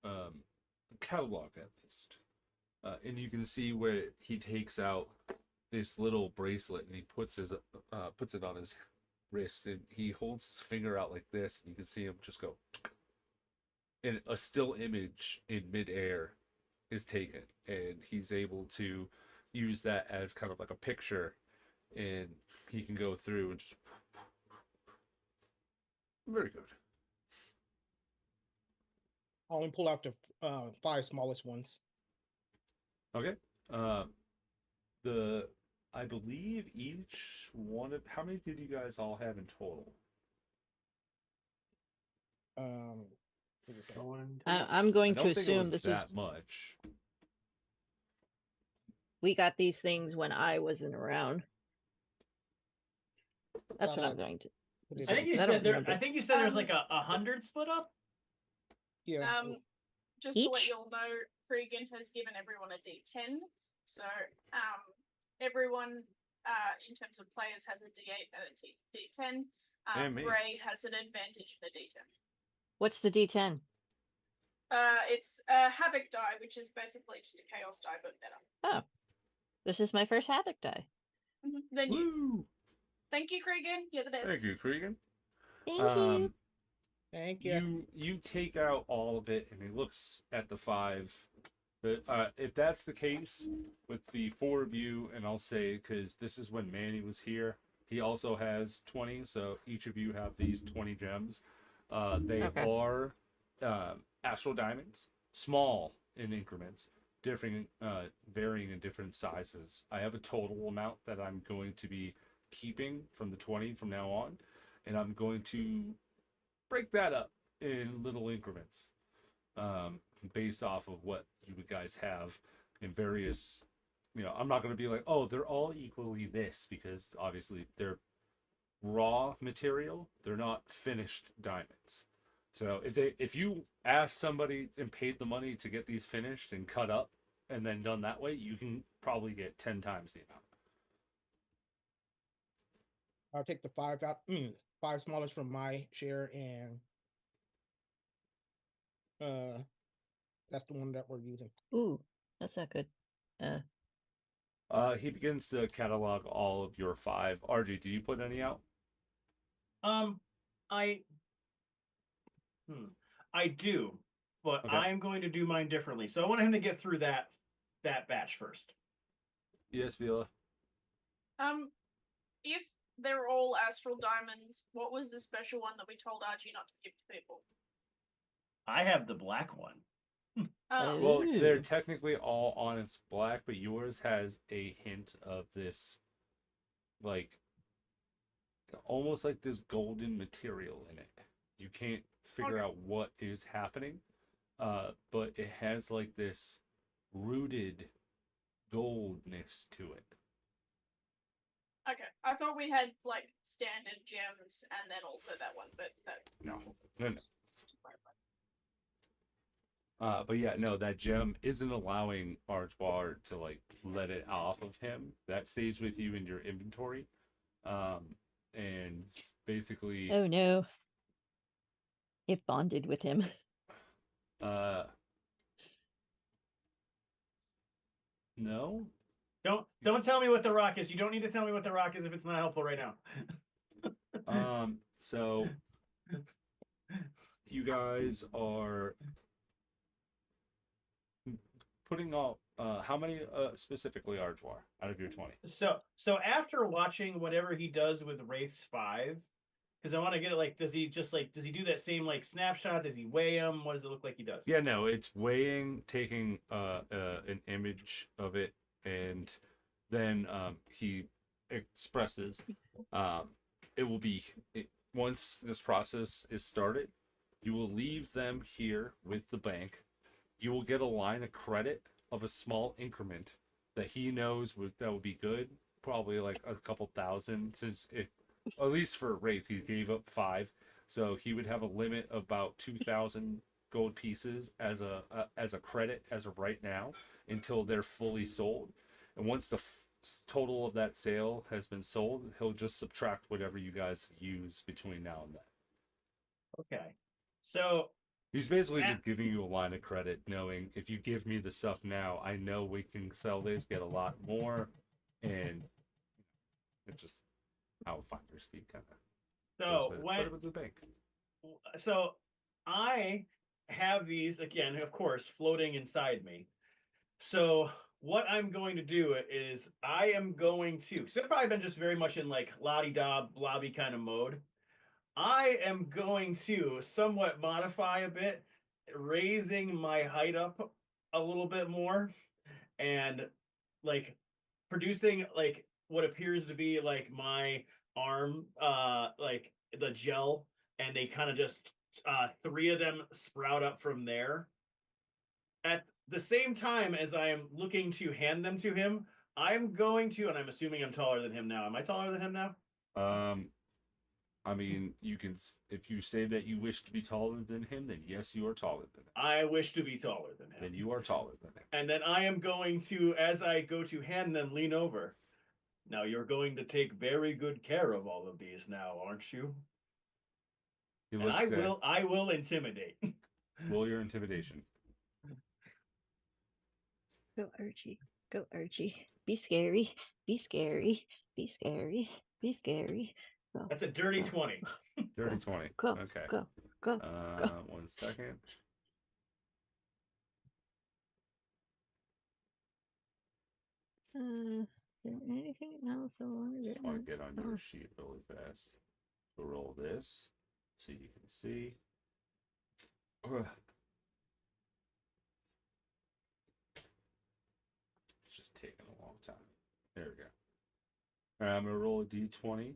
the catalog at least. And you can see where he takes out this little bracelet, and he puts it on his wrist, and he holds his finger out like this, and you can see him just go, and a still image in midair is taken, and he's able to use that as kind of like a picture, and he can go through and just very good. I'll only pull out the 5 smallest ones. Okay. I believe each one of, how many did you guys all have in total? What was that? I'm I going to don't think it assume was this that is much. we got these things when I wasn't around. That's what I'm going to. What is I think it? you I don't said there. remember. I think you said there's like a 100 split up. Yeah. Just to let Each? you all know, Cregan has given everyone a D10. So everyone in terms of players has a D8 and a D10. And me. Ray has an advantage in a D10. What's the D10? It's a Havoc die, which is basically just a Chaos die, but better. Oh, this is my first Havoc die. Then you. Woo! Thank you, Cregan. You're the best. Thank you, Cregan. Thank you. Thank you. You take out all of it, and he looks at the 5. But if that's the case with the 4 of you, and I'll say, because this is when Manny was here, he also has 20, so each of you have these 20 gems. They Okay. are astral diamonds, small in increments, varying in different sizes. I have a total amount that I'm going to be keeping from the 20 from now on, and I'm going to break that up in little increments, based off of what you guys have in various, I'm not going to be like, oh, they're all equally this, because obviously they're raw material, they're not finished diamonds. So if you ask somebody and paid the money to get these finished and cut up and then done that way, you can probably get 10 times the amount. I'll take the 5 out. 5 smallest from my share, and that's the one that we're using. Ooh, that's not good. He begins to catalog all of your 5. RG, do you put any out? I do, but Okay. I'm going to do mine differently. So I want him to get through that batch first. Yes, Vila. If they're all astral diamonds, what was the special one that we told Archie not to give to people? I have the black one. Oh, Well, they're Ooh. technically all on its black, but yours has a hint of this, like, almost like this golden material in it. You can't figure Okay. out what is happening, but it has like this rooted goldness to it. okay. I thought we had like standard gems and then also that one, but that. No. just to clarify. But yeah, no, that gem isn't allowing Archbar to like let it off of him. That stays with you in your inventory. And basically, Oh no. It bonded with him. No. Don't tell me what the rock is. You don't need to tell me what the rock is if it's not helpful right now. So you guys are putting all how many specifically Arjwar out of your 20? So after watching whatever he does with Wraith's 5, because I want to get it, like, does he do that same like snapshot? Does he weigh him? What does it look like he does? Yeah, no, it's weighing, taking an image of it, and then he expresses it will be once this process is started, you will leave them here with the bank. You will get a line of credit of a small increment that he knows that would be good, probably like a couple thousand, since it, at least for Wraith, he gave up 5, so he would have a limit of about 2,000 gold pieces as a credit as of right now until they're fully sold. And once the total of that sale has been sold, he'll just subtract whatever you guys use between now and then. Okay. So He's basically just giving you a line of credit, knowing if you give me the stuff now, I know we can sell this, get a lot more, and it's just how finder speak kind of. So Put when it with the bank. so I have these again, of course, floating inside me. So what I'm going to do is I am going to. So I've probably been just very much in like la-di-da blobby kind of mode. I am going to somewhat modify a bit, raising my height up a little bit more, and like producing like what appears to be like my arm, like the gel, and they kind of just three of them sprout up from there. At the same time as I am looking to hand them to him, I'm going to, and I'm assuming I'm taller than him now. Am I taller than him now? I mean, you can, if you say that you wish to be taller than him, then yes, you are taller than him. I wish to be taller than him. Then you are taller than him. And then I am going to, as I go to hand them, lean over. Now you're going to take very good care of all of these now, aren't you? He And looks I will intimidate. roll your intimidation. Go Archie. Go Archie. Be scary. Be scary. Be scary. Be scary. Go. That's a dirty 20. Dirty 20. Go. Okay. Go. Go. 1 second. Is there anything else I want to Just want to get on your sheet really fast. So roll this so you can see. It's just taking a long time. There we go. All right, I'm going to roll a d20.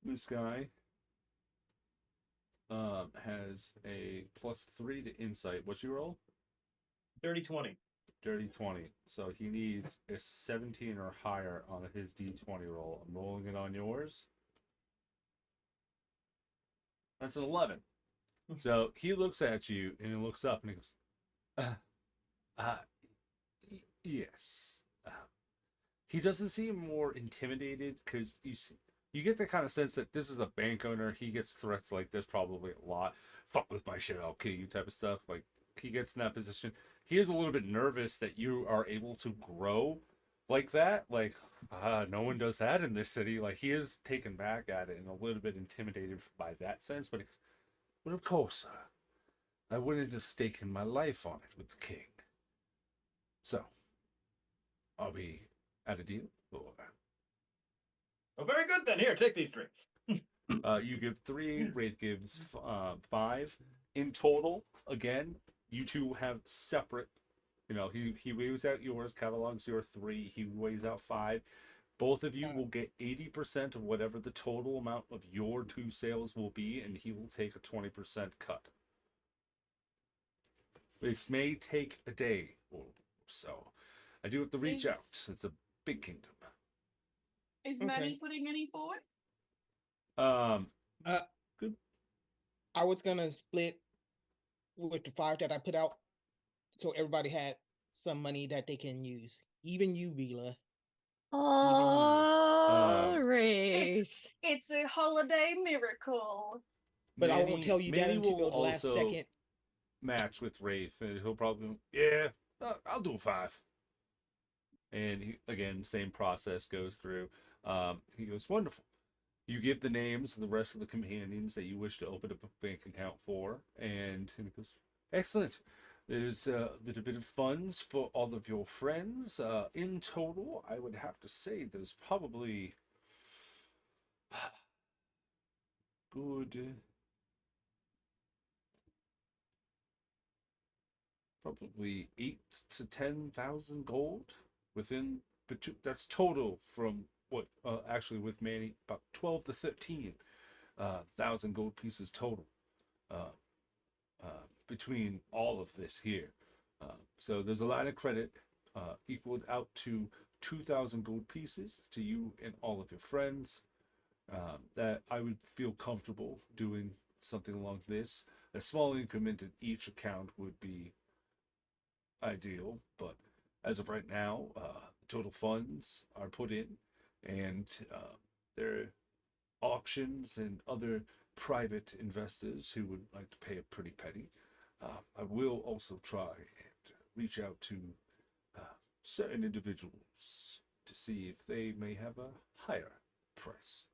This guy has a +3 to insight. What's your roll? Dirty 20. Dirty 20. So he needs a 17 or higher on his d20 roll. I'm rolling it on yours. That's an 11. So he looks at you and he looks up and he goes, yes. He doesn't seem more intimidated because you get the kind of sense that this is a bank owner. He gets threats like this probably a lot. Fuck with my shit, I'll kill you type of stuff. Like, he gets in that position. He is a little bit nervous that you are able to grow like that. Like, no one does that in this city. Like, he is taken back at it and a little bit intimidated by that sense. But of course, I wouldn't have staken my life on it with the king. So, are we at a deal? Or... Oh, very good then. Here, take these 3. You give 3, Wraith gives 5. In total, again, you two have separate, he weighs out yours, catalogs your 3, he weighs out 5. Both of you will get 80% of whatever the total amount of your 2 sales will be, and he will take a 20% cut. This may take a day or so. I do have to reach out. It's a big kingdom. Is Okay. Maddie putting any forward? Good. I was gonna split with the 5 that I put out, so everybody had some money that they can use. Even you, Vila. Oh, Race. It's a holiday miracle. But I won't tell you that Manny until will the last also second. match with Wraith, and he'll probably, yeah, I'll do 5. And he, again, same process goes through. He goes, wonderful. You give the names of the rest of the companions that you wish to open up a bank account for, and he goes, excellent. There's a little bit of funds for all of your friends. In total, I would have to say there's probably good, probably 8 to 10,000 gold within. That's total from what actually with Manny, about 12 to 13 thousand gold pieces total between all of this here. So there's a line of credit equaled out to 2,000 gold pieces to you and all of your friends that I would feel comfortable doing something along this. A small increment in each account would be ideal, but as of right now, total funds are put in, and there are auctions and other private investors who would like to pay a pretty penny. I will also try and reach out to certain individuals to see if they may have a higher price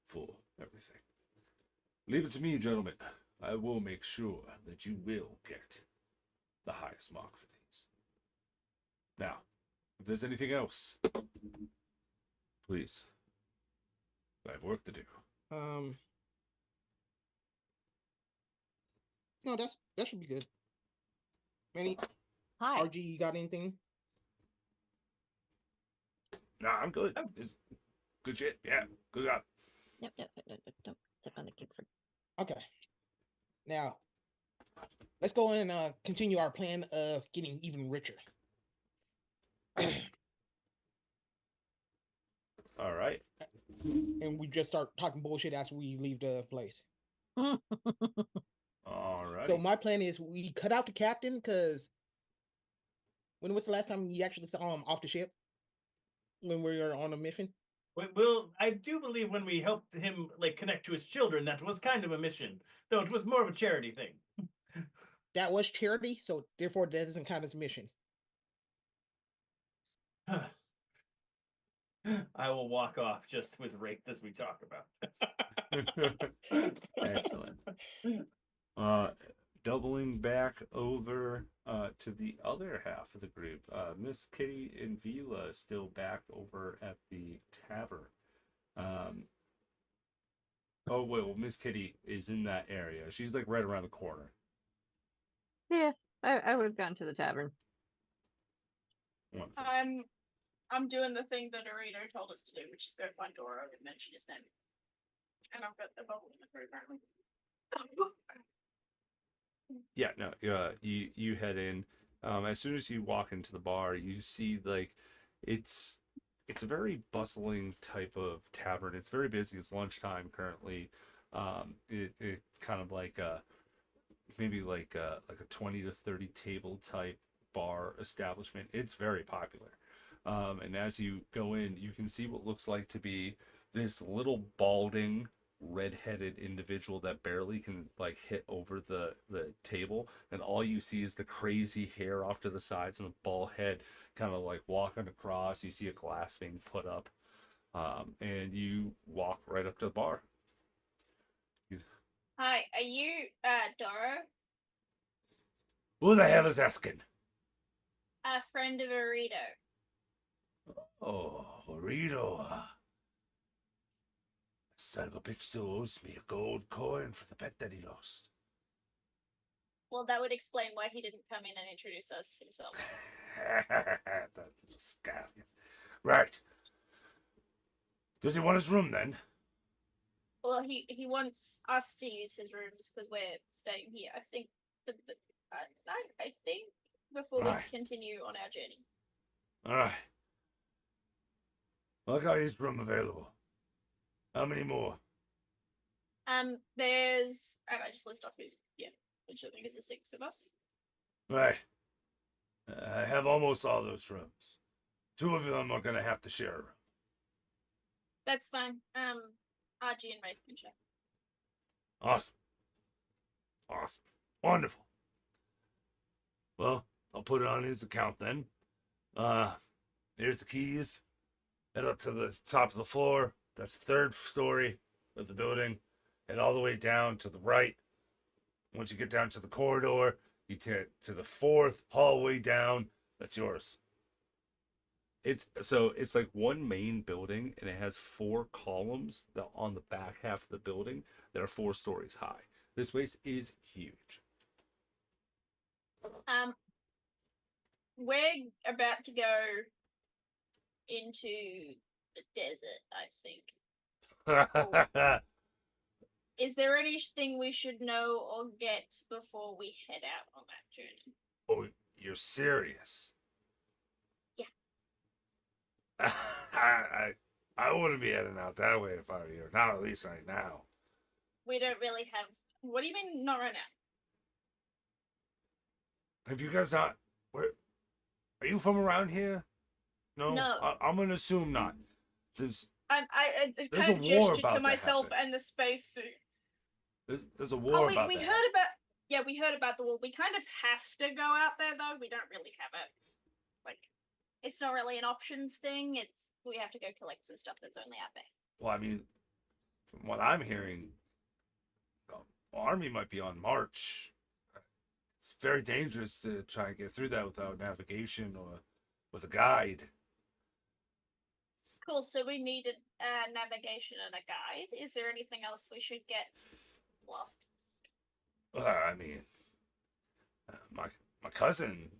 for everything. Leave it to me, gentlemen. I will make sure that you will get the highest mark for these. Now, if there's anything else, please. I have work to do. No, that should be good. Manny, Hi. RG, you got anything? Nah, I'm good. It's good shit. Yeah, good job. Yep. Don't step on the keyboard. Okay. Now, let's go and continue our plan of getting even richer. All right. And we just start talking bullshit as we leave the place. All right. So my plan is we cut out the captain because when was the last time you actually saw him off the ship? When we were on a mission? Well, I do believe when we helped him like connect to his children, that was kind of a mission, though it was more of a charity thing. That was charity, so therefore that doesn't count as a mission. I will walk off just with Rake as we talk about this. Excellent. Doubling back over to the other half of the group, Miss Kitty and Vila still back over at the tavern. Oh well, Miss Kitty is in that area. She's like right around the corner. Yes, I would have gone to the tavern. Wonderful. I'm doing the thing that Dorito told us to do, which is go find Doro and mention his name. And I've got the bubble in my throat apparently. Yeah, no, you head in. As soon as you walk into the bar, you see like it's a very bustling type of tavern. It's very busy. It's lunchtime currently. It's kind of like maybe like a 20 to 30 table type bar establishment. It's very popular. And as you go in, you can see what looks like to be this little balding red-headed individual that barely can like hit over the table, and all you see is the crazy hair off to the sides and a bald head kind of like walking across. You see a glass being put up, and you walk right up to the bar. Hi, are you Doro? Who the hell is asking? A friend of Arito. Oh, Rito. Son of a bitch still owes me a gold coin for the bet that he lost. Well, that would explain why he didn't come in and introduce us himself. That little scallion. Right. Does he want his room then? Well, he wants us to use his rooms because we're staying here. I think, I think before Right. we continue on our journey. All right. I got his room available. How many more? There's I just list off who's which I think is the 6 of us. Right. I have almost all those rooms. 2 of them are gonna have to share a room. That's fine. RG and Wraith can share. Awesome. Awesome. Wonderful. Well, I'll put it on his account then. Here's the keys. Head up to the top of the floor. That's the 3rd story of the building. Head all the way down to the right. Once you get down to the corridor, you get to the 4th hallway down. That's yours. It's like one main building, and it has 4 columns that on the back half of the building that are 4 stories high. This place is huge. We're about to go into the desert, I think. Is there anything we should know or get before we head out on that journey? Oh, you're serious? Yeah. I wouldn't be heading out that way if I were you. Not at least right now. We don't really have. What do you mean, not right now? Have you guys not? Where? Are you from around here? No. No. I'm gonna assume not. Since I There's kind of a war gestured about to to myself happen. and the spacesuit. there's a war about we that. heard about. Yeah, we heard about the war. We kind of have to go out there though. We don't really have it's not really an options thing. It's we have to go collect some stuff that's only out there. Well, I mean, from what I'm hearing, the army might be on march. It's very dangerous to try and get through that without navigation or with a guide. Cool. So we needed navigation and a guide. Is there anything else we should get lost? I mean, my cousin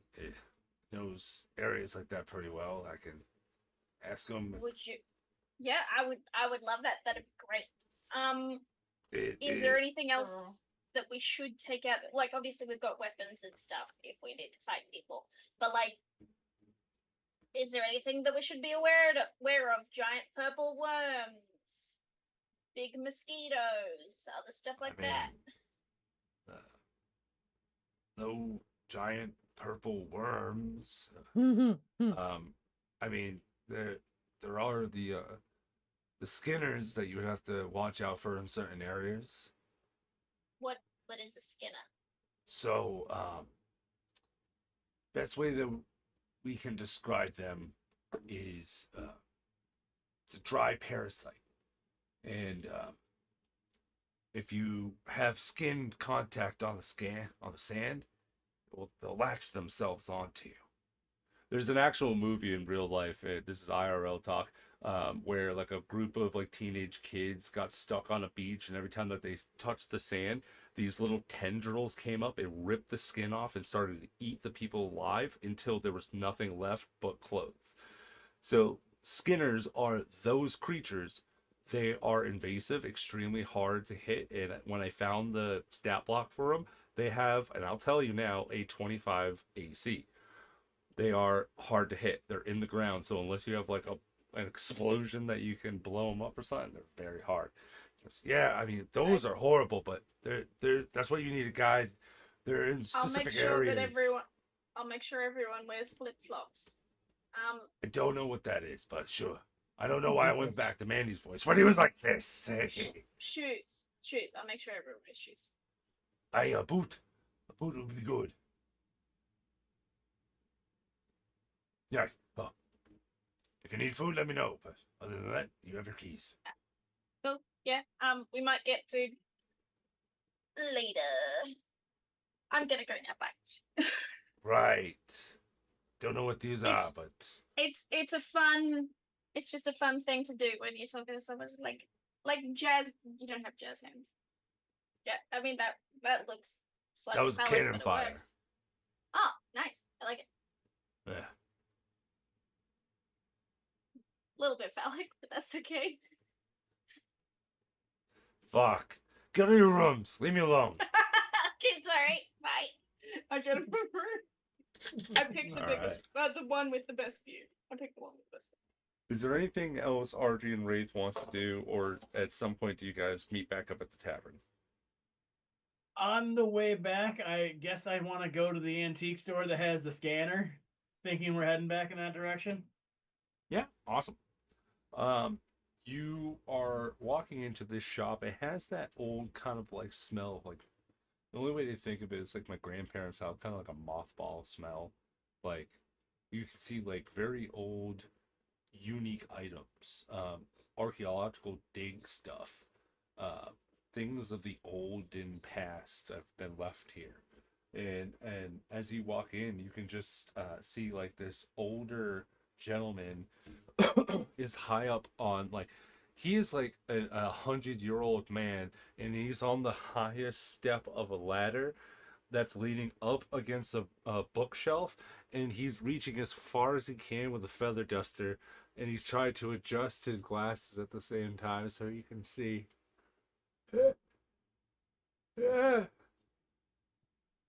knows areas like that pretty well. I can ask him. Would you? Yeah, I would love that. That'd be great. If, Is there anything else that we should take out? Like, obviously, we've got weapons and stuff if we need to fight people. But like, is there anything that we should be aware of? Giant purple worms, big mosquitoes, other stuff like that. No giant purple worms. I mean, there are the skinners that you would have to watch out for in certain areas. What is a skinner? So, best way that we can describe them is it's a dry parasite, and if you have skin contact on the sand, they'll latch themselves onto you. There's an actual movie in real life. This is IRL talk. Where like a group of like teenage kids got stuck on a beach, and every time that they touched the sand, these little tendrils came up and ripped the skin off and started to eat the people alive until there was nothing left but clothes. So skinners are those creatures. They are invasive, extremely hard to hit, and when I found the stat block for them, they have, and I'll tell you now, a 25 AC. They are hard to hit. They're in the ground, so unless you have like an explosion that you can blow them up or something, they're very hard. Yeah, I mean, those are horrible, but they're that's why you need a guide. They're in specific areas. I'll make sure everyone wears flip-flops. I don't know what that is, but sure. I don't know why I went back to Mandy's voice when he was like this. Shoes. I'll make sure everyone wears shoes. A boot would be good. Yeah. Well, if you need food, let me know. But other than that, you have your keys. Cool. Yeah. We might get food later. I'm gonna go now. Bye. Right. Don't know what these are, but it's just a fun thing to do when you're talking to someone like jazz. You don't have jazz hands. Yeah, I mean that looks slightly that was phallic, cannon but it fire. works. Oh, nice. I like it. Yeah. A little bit phallic, but that's okay. Fuck. Get to your rooms. Leave me alone. Okay, sorry. Bye. I get a room. I picked the biggest, the one with the best view. I picked the one with the best view. Is there anything else RG and Wraith wants to do, or at some point do you guys meet back up at the tavern? On the way back, I guess I want to go to the antique store that has the scanner, thinking we're heading back in that direction. Yeah, awesome. You are walking into this shop. It has that old kind of like smell of like, the only way to think of it is like my grandparents' house, kind of like a mothball smell. Like you can see like very old, unique items, archaeological dig stuff, things of the olden past have been left here. And as you walk in, you can just see like this older gentleman is high up on like, he is like a 100-year-old man, and he's on the highest step of a ladder that's leaning up against a bookshelf, and he's reaching as far as he can with a feather duster, and he's trying to adjust his glasses at the same time so you can see. Yeah.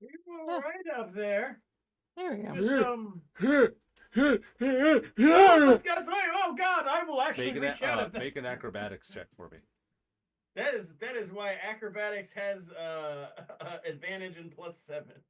You're all right up there. There we go. Just this guy's like, oh God, I will actually reach out at that. Make an acrobatics check for me. That is why acrobatics has advantage and +7.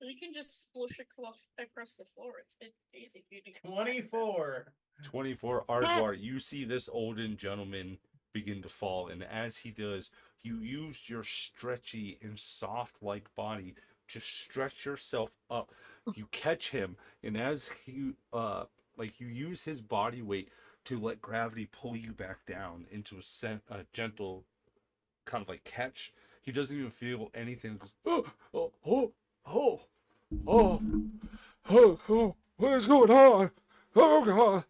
You can just splush across the floor. It's easy for you to 24. 24. Ardwar, you see this olden gentleman begin to fall, and as he does, you use your stretchy and soft like body just stretch yourself up. You catch him, and as he like you use his body weight to let gravity pull you back down into a gentle kind of like catch. He doesn't even feel anything. He goes, oh, oh, oh, what is going on? Oh God.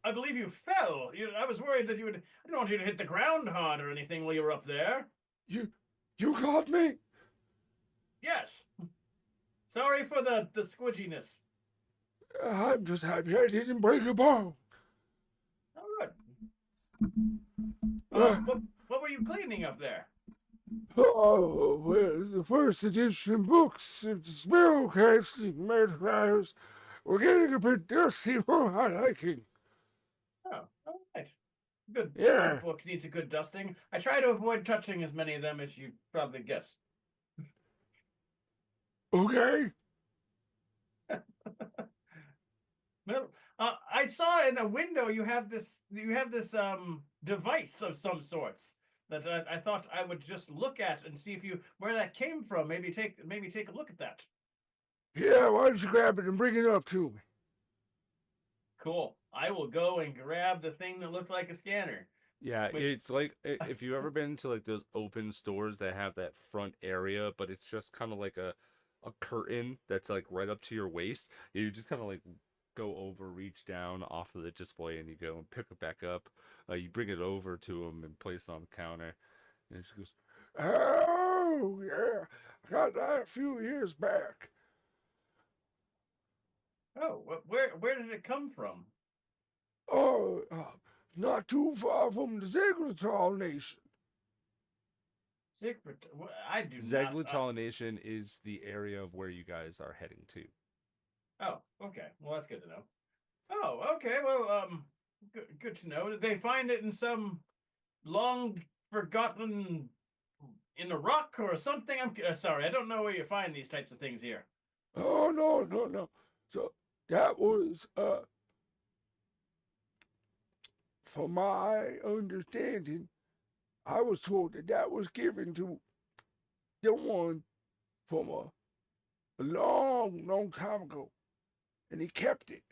I believe you fell. I was worried that you would. I didn't want you to hit the ground hard or anything while you were up there. You caught me? Yes. Sorry for the squidginess. I'm just happy I didn't break a bone. Oh, good. What were you cleaning up there? Oh, well, the first edition books of spellcasting matters were getting a bit dusty for my liking. Oh, all right. Good. Yeah. Good book needs a good dusting. I try to avoid touching as many of them as you probably guessed. Okay. Well, I saw in a window you have this device of some sorts that I thought I would just look at and see where that came from. Maybe take a look at that. Yeah, why don't you grab it and bring it up to me? Cool. I will go and grab the thing that looked like a scanner. Yeah, Which- it's like if you've ever been to like those open stores that have that front area, but it's just kind of like a curtain that's like right up to your waist. You just kind of like go over, reach down off of the display, and you go and pick it back up. You bring it over to him and place it on the counter, and he just goes, "Oh yeah, I got that a few years back." Oh, where did it come from? Oh, not too far from the Zeglatal Nation. Secret. I do not. Zeglatal Nation is the area of where you guys are heading to. Oh, okay. Well, that's good to know. Oh, okay. Well, good to know. Did they find it in some long forgotten in a rock or something? I'm sorry. I don't know where you find these types of things here. Oh no. So that was from my understanding, I was told that was given to the one from a long time ago, and he kept it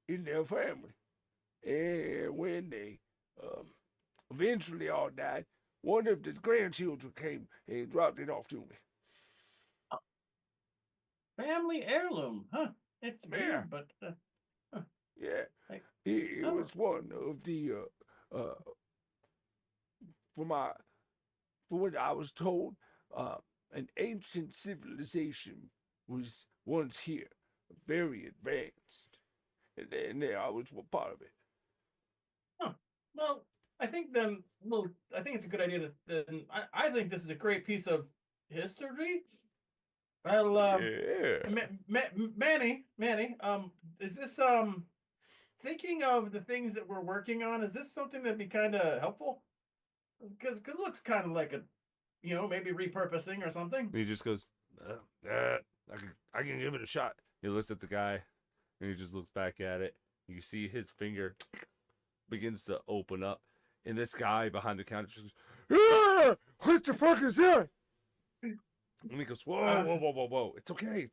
in their family. And when they eventually all died, one of the grandchildren came and dropped it off to me. Family heirloom, huh? It's weird, Yeah. but Yeah, Like, it oh. was one of the for what I was told, an ancient civilization was once here, very advanced, and then I was a part of it. well, I think then. Well, I think it's a good idea to. Then I think this is a great piece of history. Well, Yeah. Manny, is this thinking of the things that we're working on? Is this something that'd be kind of helpful? Because it looks kind of like a, maybe repurposing or something. He just goes, I can give it a shot. He looks at the guy, and he just looks back at it. You see his finger begins to open up, and this guy behind the counter just goes, "Ah, what the fuck is that?" And he goes, whoa, it's okay.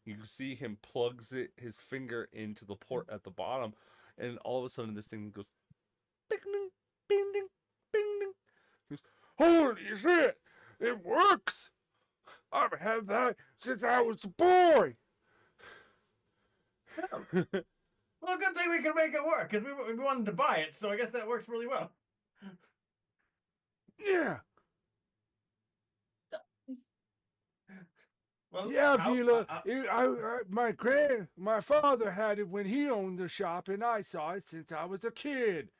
You can see him plugs his finger into the port at the bottom, and all of a sudden this thing goes, bing ding, bing ding, bing ding. He goes, holy shit, it works! I've had that since I was a boy. Well, good thing we can make it work because we wanted to buy it, so I guess that works really well. Yeah. Well, Yeah, how- Vila. My father had it when he owned the shop, and I saw it since I was a kid.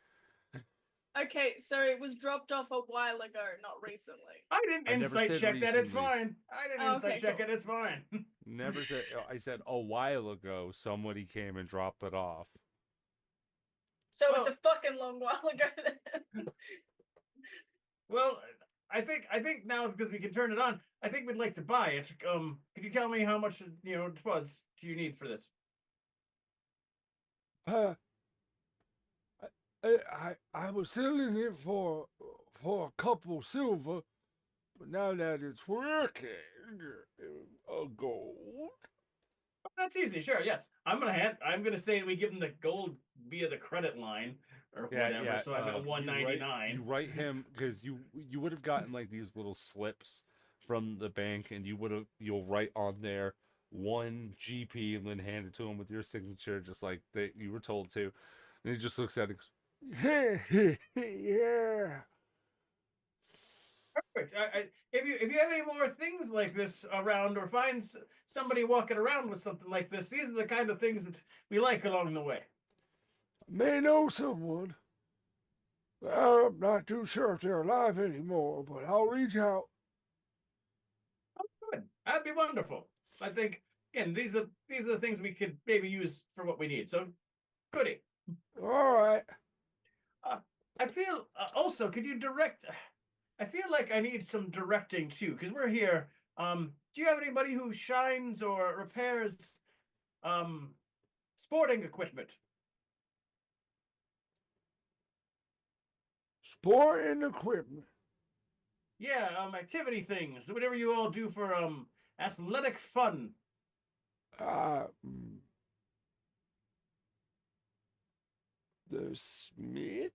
Okay, so it was dropped off a while ago, not recently. I didn't I never insight said check that. It's recently. fine. I didn't Oh, insight okay, check cool. it. It's fine. Never said. I said a while ago somebody came and dropped it off. So it's Well- a fucking long while ago then. Well, I think now because we can turn it on, I think we'd like to buy it. Could you tell me how much it was do you need for this? I was selling it for a couple silver, But now that it's working, gold. That's easy. Sure. Yes. I'm gonna say we give him the gold via the credit line or Yeah, whatever. yeah. So I'm at You 199. write him because you would have gotten like these little slips from the bank, and you'll write on there 1 GP and then hand it to him with your signature, just like you were told to. And he just looks at it. And goes, yeah. Perfect. If you have any more things like this around, or find somebody walking around with something like this, these are the kind of things that we like along the way. May know someone. I'm not too sure if they're alive anymore, but I'll reach out. Oh, good. That'd be wonderful. I think again, these are the things we could maybe use for what we need. So, goody. All right. I feel also. Could you direct? I feel like I need some directing too, because we're here. Do you have anybody who shines or repairs sporting equipment? Sport and equipment. Yeah, activity things, whatever you all do for athletic fun. The Smith.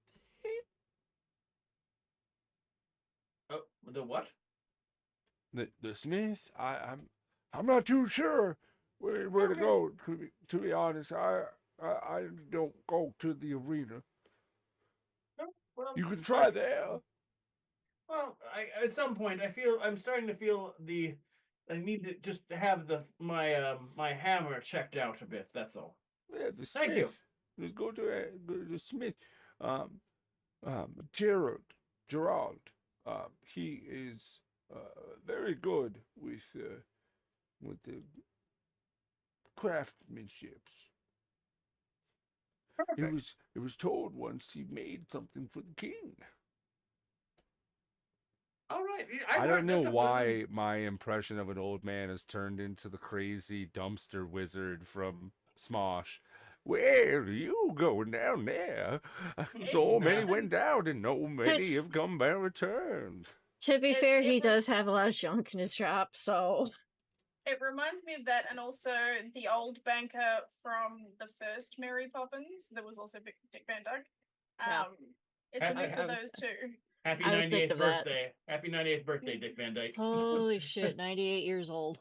Oh, the what? The Smith. I'm not too sure where to Okay. go. To be honest, I don't go to the arena. Oh, well, You can try that's- there. Well, at some point I'm starting to feel I need to just have my hammer checked out a bit. That's all. Yeah, the Smith. Thank you. Let's go to the Smith. Gerald. He is very good with the craftsmanships. Perfect. It was told once he made something for the king. All right. I don't know why my impression of an old man has turned into the crazy dumpster wizard from Smosh. Where are you going down there? So many It's- went down, and no many have come back returned. To be It- fair, it he re- does have a lot of junk in his shop, so It reminds me of that, and also the old banker from the first Mary Poppins. There was also Dick Van Dyke. Yeah. It's a Okay. mix I of was- those two. Happy I was thinking 98th of that. birthday. Happy 98th birthday, Dick Van Dyke. holy shit, 98 years old.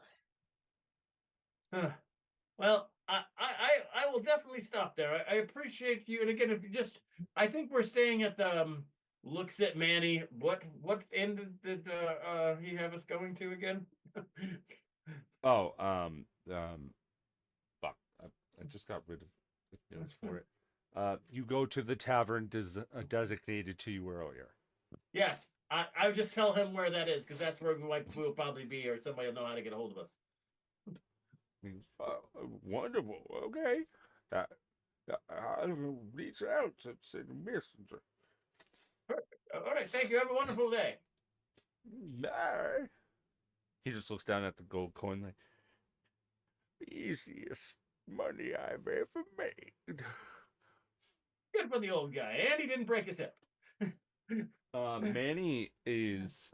Well, I will definitely stop there. I appreciate you. And again, if you just, I think we're staying at the looks at Manny. What end did he have us going to again? Oh, fuck. I just got rid of the notes for it. You go to the tavern designated to you earlier. Yes, I would just tell him where that is, because that's where we'll probably be, or somebody will know how to get a hold of us. Wonderful. Okay. I'll reach out to send a messenger. All right, thank you. Have a wonderful day. Bye. He just looks down at the gold coin like, easiest money I've ever made. Good for the old guy, and he didn't break his hip. Manny is.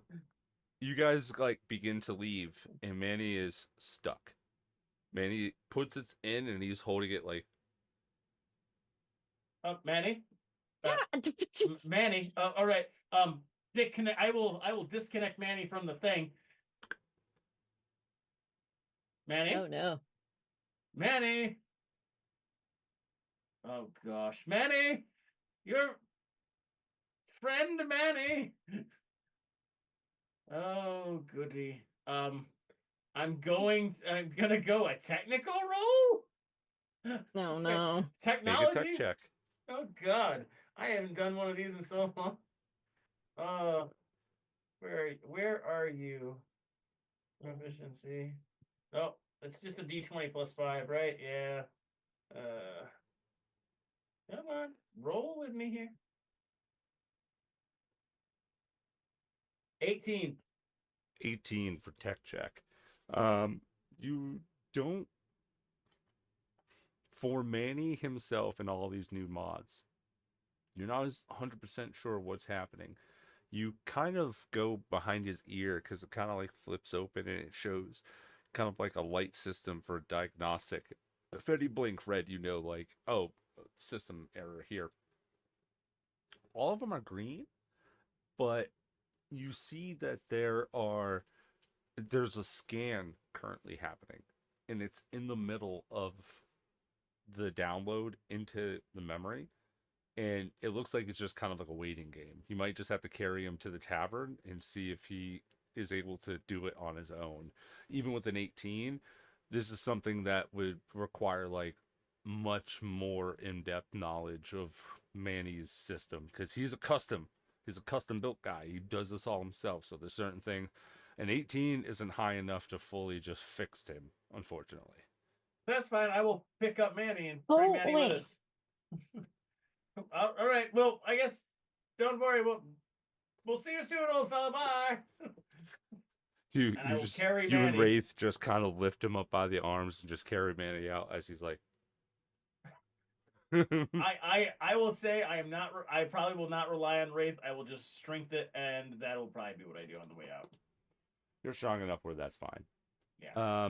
You guys like begin to leave, and Manny is stuck. Manny puts it in, and he's holding it like. Manny. Yeah. Manny. All right. I will disconnect Manny from the thing. Manny. Oh no. Manny. Oh gosh, Manny, your friend Manny. Oh goody. I'm gonna go a technical roll. No, Sorry, no. Make a technology. tech check. Oh God, I haven't done one of these in so long. Where are you? Proficiency. Oh, it's just a D20 plus 5, right? Yeah. Come on, roll with me here. 18. 18 for tech check. You don't. For Manny himself and all these new mods, you're not as 100% sure what's happening. you kind of go behind his ear because it kind of like flips open and it shows kind of like a light system for diagnostic. If any blink red, you know, like, oh, system error here. All of them are green, but you see that there's a scan currently happening, and it's in the middle of the download into the memory, and it looks like it's just kind of like a waiting game. You might just have to carry him to the tavern and see if he is able to do it on his own. Even with an 18, this is something that would require like much more in-depth knowledge of Manny's system, because he's a custom built guy. He does this all himself, so there's certain thing. An 18 isn't high enough to fully just fix him, unfortunately. That's fine. I will pick up Manny and Oh, bring Manny wait. with us. All right. Well, I guess don't worry. We'll see you soon, old fella. Bye. You And I will just carry you and Manny. Wraith just kind of lift him up by the arms and just carry Manny out as he's like. I will say I am not. I probably will not rely on Wraith. I will just strength it, and that'll probably be what I do on the way out. You're strong enough where that's fine. Yeah.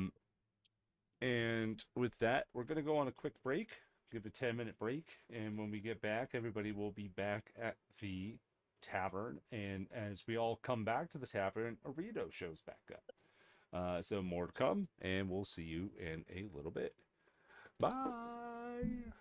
And with that, we're gonna go on a quick break. Give a 10-minute break, and when we get back, everybody will be back at the tavern. And as we all come back to the tavern, Arito shows back up. So more to come, and we'll see you in a little bit. Bye.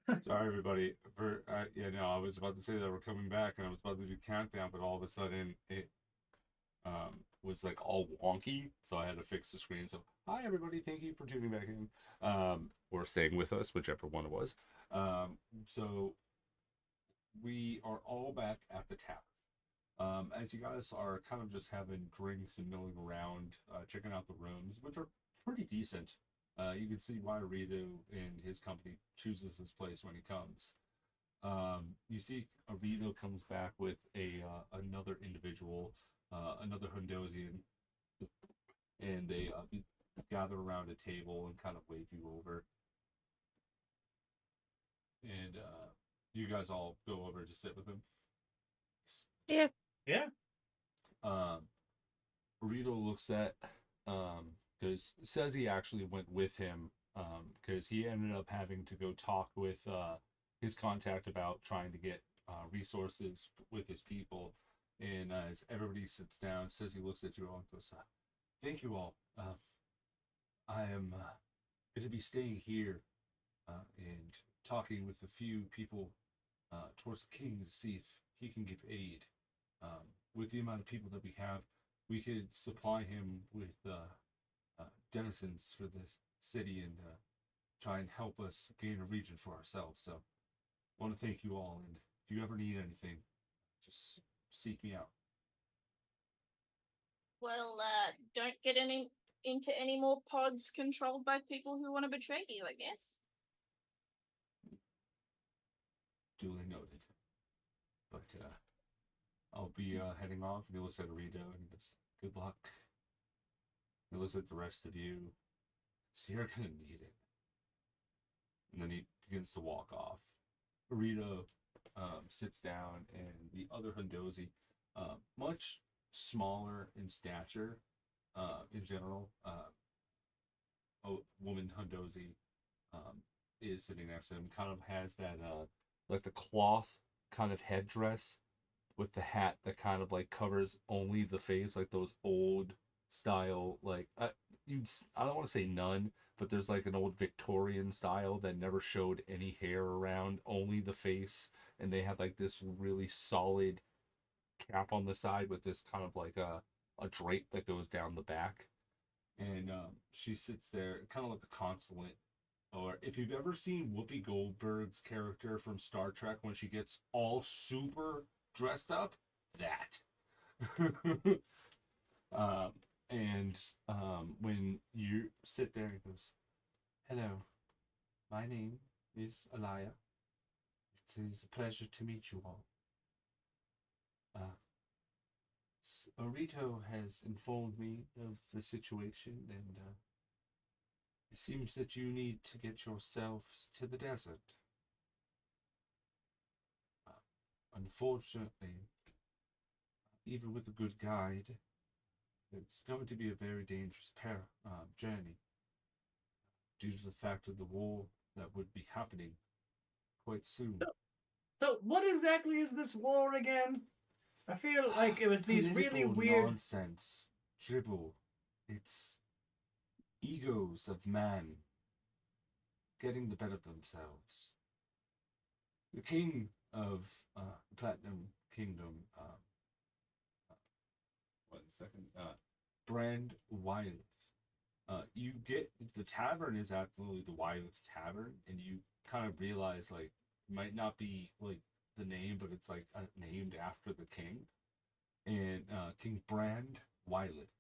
Sorry, everybody. I was about to say that we're coming back, and I was about to do countdown, but all of a sudden it was like all wonky, so I had to fix the screen. So, hi, everybody. Thank you for tuning back in, or staying with us, whichever one it was. So we are all back at the tavern. As you guys are kind of just having drinks and milling around, checking out the rooms, which are pretty decent. You can see why Rito and his company chooses this place when he comes. You see Rito comes back with another individual, another Hondosian, and they gather around a table and kind of wave you over. And you guys all go over to sit with him. Yeah. Yeah. Rito looks at because says he actually went with him because he ended up having to go talk with his contact about trying to get resources with his people. And as everybody sits down, says he looks at you all and goes, "Thank you all. I am going to be staying here and talking with a few people towards the king to see if he can give aid. With the amount of people that we have, we could supply him with denizens for the city and try and help us gain a region for ourselves. So, I want to thank you all, and if you ever need anything, just seek me out." Well, don't get into any more pods controlled by people who want to betray you, I guess. Duly noted. But I'll be heading off. And he looks at Rito and he goes, "Good luck." He looks at the rest of you. So you're gonna need it. And then he begins to walk off. Rito sits down, and the other Hondozi, much smaller in stature, in general, a woman Hondozi, is sitting next to him. Kind of has that like the cloth kind of headdress with the hat that kind of like covers only the face, like those old style, like I don't want to say nun, but there's like an old Victorian style that never showed any hair around, only the face, and they had like this really solid cap on the side with this kind of like a drape that goes down the back, and she sits there, kind of like a consulate. Or if you've ever seen Whoopi Goldberg's character from Star Trek when she gets all super dressed up, that. And when you sit there, he goes, "Hello, my name is Alaya. It is a pleasure to meet you all. Rito has informed me of the situation, and it seems that you need to get yourselves to the desert. Unfortunately, even with a good guide, it's going to be a very dangerous journey due to the fact of the war that would be happening quite soon." So what exactly is this war again? I feel like it was these really Political weird nonsense, dribble. It's egos of man getting the better of themselves. The king of the Platinum Kingdom, one second, Brand Wyleth. You get the tavern is actually the Wyleth Tavern, and you kind of realize like it might not be like the name, but it's like named after the king. And King Brand Wyleth,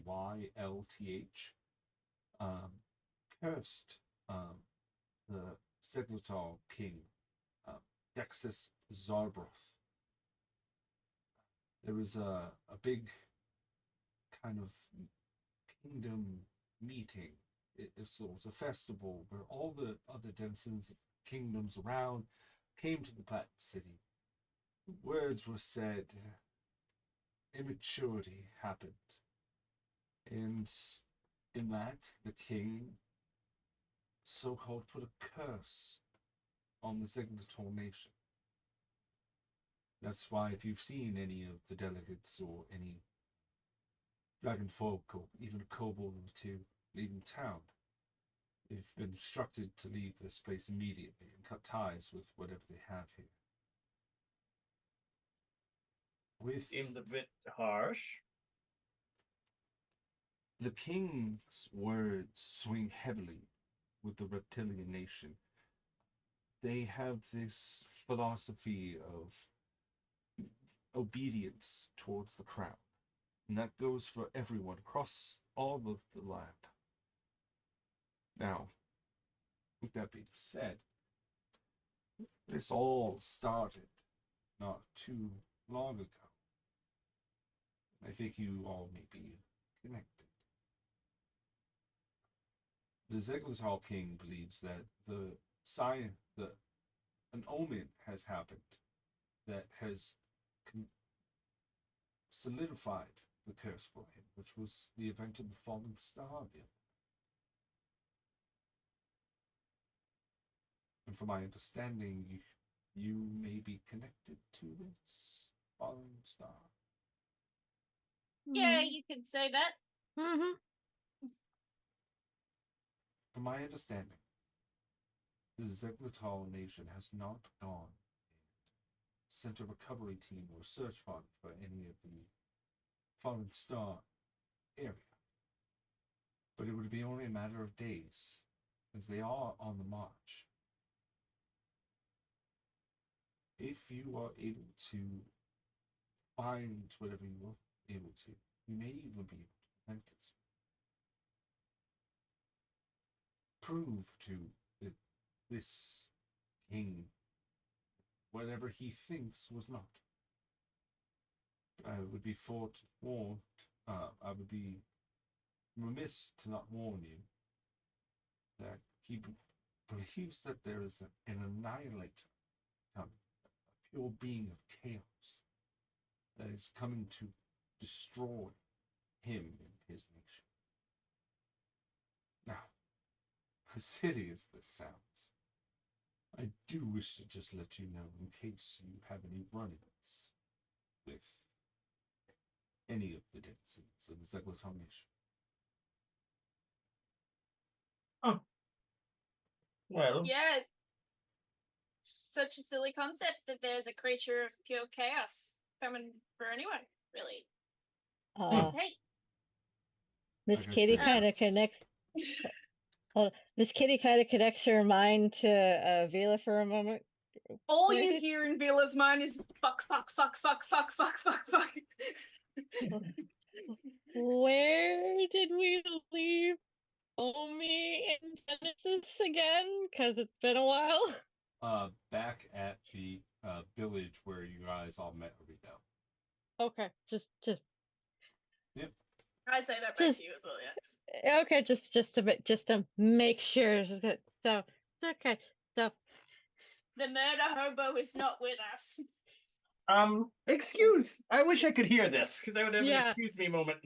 Waylth, cursed the Segletal king, Dexus Zarbroth. There was a big kind of kingdom meeting. It was a festival where all the other denizens of kingdoms around came to the Platinum City. Words were said. Immaturity happened. And in that, the king so-called put a curse on the Zegnator nation. That's why if you've seen any of the delegates or any dragon folk or even a kobold or two leaving town, They've been instructed to leave this place immediately and cut ties with whatever they have here. With Seems a bit harsh. the king's words swing heavily with the reptilian nation. They have this philosophy of obedience towards the crown, and that goes for everyone across all of the land. Now, with that being said, this all started not too long ago. I think you all may be connected. The Zeglatal King believes that an omen has happened that has solidified the curse for him, which was the event of the falling star. And from my understanding, you may be connected to this falling star. Yeah, you could say that. Mm-hmm. From my understanding, the Zeglatal nation has not gone and sent a recovery team or search fund for any of the falling star area. But it would be only a matter of days, as they are on the march. If you are able to find whatever you are able to, you may even be able to prevent its prove to this king whatever he thinks was not. I would be forewarned. I would be remiss to not warn you that he believes that there is an annihilator coming, a pure being of chaos that is coming to destroy him and his nation. Now, as silly as this sounds, I do wish to just let you know in case you have any run-ins with any of the denizens of the Zeglatal nation. Oh. Well, Yeah. Such a silly concept that there's a creature of pure chaos coming for anyone, really. Hey. Miss Like I Kitty said, kind of it's- connects. Miss Kitty kind of connects her mind to Vila for a moment. All you Right. hear in Vila's mind is fuck, fuck, fuck, fuck, fuck, fuck, fuck, fuck. Where did we leave Omi and Genesis again? Because it's been a while. Back at the village where you guys all met a Rito. Okay, just I say that back Just- to you as well, yeah. okay, just a bit, just to make sure. So okay, so The murder hobo is not with us. excuse. I wish I could hear this because I would have Yeah. an excuse me moment.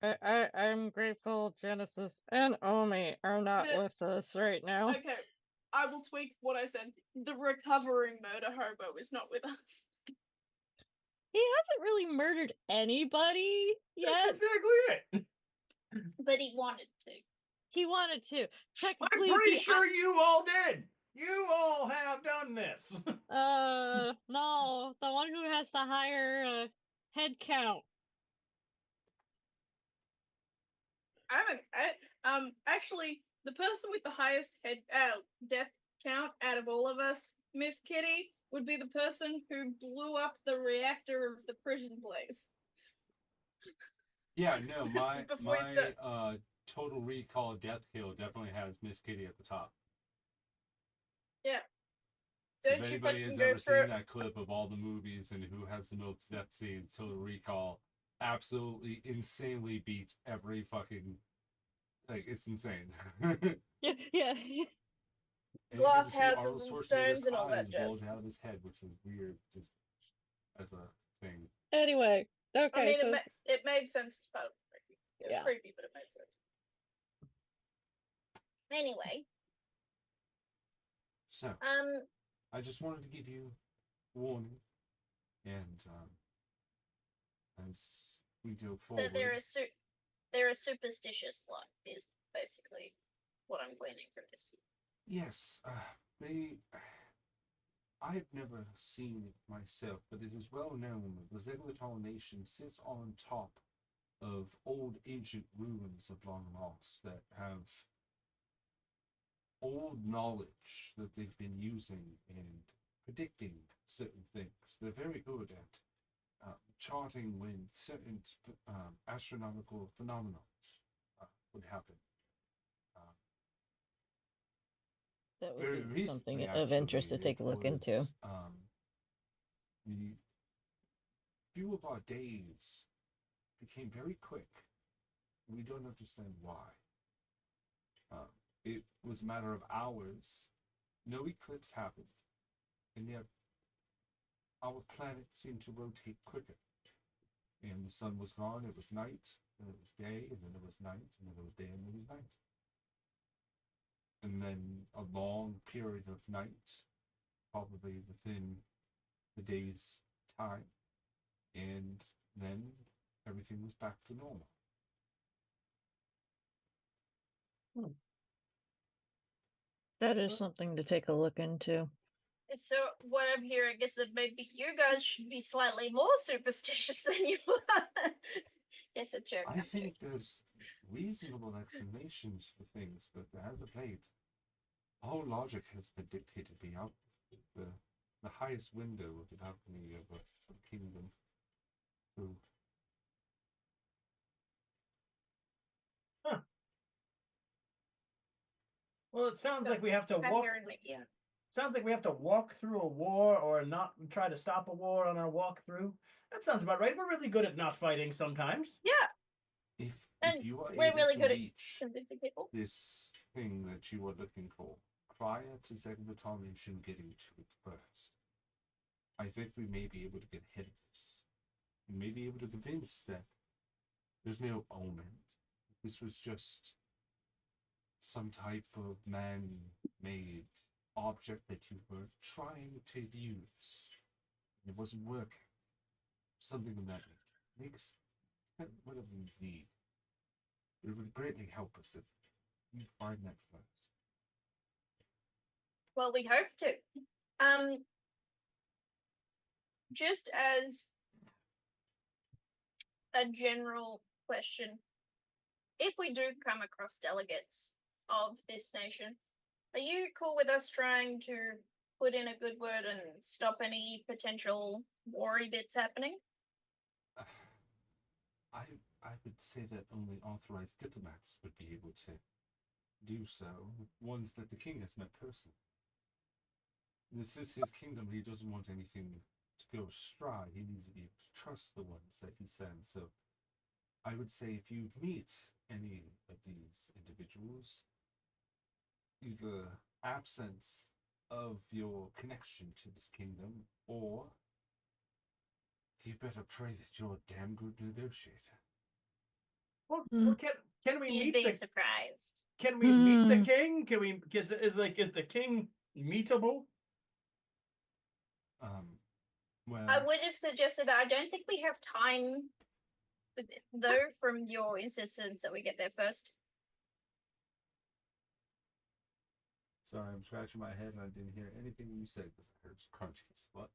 I'm grateful Genesis and Omi are not The- with us right now. Okay, I will tweak what I said. The recovering murder hobo is not with us. He hasn't really murdered anybody yet. That's exactly it. But he wanted to. He wanted to. I'm Technically, pretty sure you all did. You all have done this. no, the one who has the higher head count. Actually, the person with the highest death count out of all of us, Miss Kitty, would be the person who blew up the reactor of the prison place. Yeah, no, my Before you start- total recall death kill definitely has Miss Kitty at the top. Don't If you anybody has fucking go ever for seen that clip of all the movies and who has the most death scenes, Total Recall absolutely insanely beats every fucking, like, it's insane. Yeah, yeah. And Glass you ever see houses Arnold and Schwarzenegger's stones and all that eyes jazz. bulge out of his head, which is weird, just as a thing. Anyway, okay. I mean, so, it made sense as part of the creepy. It was Yeah. creepy, but it made sense. Anyway, So, I just wanted to give you warning, and as we go forward, that they're a superstitious lot is basically what I'm gleaning from this. Yes, I've never seen it myself, but it is well known that the Zegletal nation sits on top of old ancient ruins of long lost that have old knowledge that they've been using and predicting certain things. They're very good at charting when certain astronomical phenomena would happen. That would Very be something recently, of interest to actually, take a look into. The few of our days became very quick. We don't understand why. It was a matter of hours. No eclipse happened, and yet our planet seemed to rotate quicker. And the sun was gone, it was night, and it was day, and then it was night, and then it was day, and then it was night. And then a long period of night, probably within the day's time, and then everything was back to normal. That is something to take a look into. So what I'm hearing is that maybe you guys should be slightly more superstitious than you are. Yes, a joke. I think there's reasonable explanations for things, but as of late, all logic has been dictated beyond the highest window of the balcony of a kingdom. So, Well, it sounds like we have to Back walk. there in the- yeah. Sounds like we have to walk through a war or not try to stop a war on our walk through. That sounds about right. We're really good at not fighting sometimes. Yeah, if and you are we're able really to good at reach convincing people. this thing that you are looking for prior to Zegletal Nation getting to it first, I think we may be able to get ahead of this. We may be able to convince that there's no omen. This was just some type of man-made object that you were trying to use. It wasn't working. Something of that nature. Makes whatever you need. It would greatly help us if you find that first. Well, we hope to. Just as a general question, if we do come across delegates of this nation, are you cool with us trying to put in a good word and stop any potential worry bits happening? I would say that only authorized diplomats would be able to do so, ones that the king has met personally. This is his kingdom. He doesn't want anything to go awry. He needs to be able to trust the ones that he sends. So I would say if you meet any of these individuals, either absence of your connection to this kingdom, or you better pray that you're a damn good negotiator. Well, Hmm. can we You'd meet be the surprised. Can we meet the Hmm. king? Can we? Is the king meetable? Well, I would have suggested that. I don't think we have time, though, from your insistence that we get there first. sorry, I'm scratching my head and I didn't hear anything you said because I heard crunchies. What?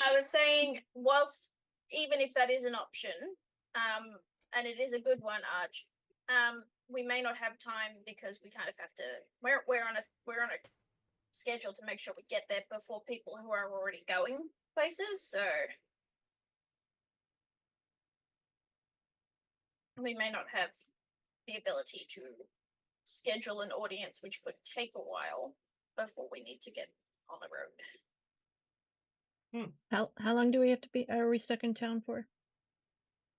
I was saying, whilst even if that is an option, and it is a good one, Arch, we may not have time because we kind of have to. We're on a schedule to make sure we get there before people who are already going places. So we may not have the ability to schedule an audience, which could take a while before we need to get on the road. How long do we have to be? Are we stuck in town for?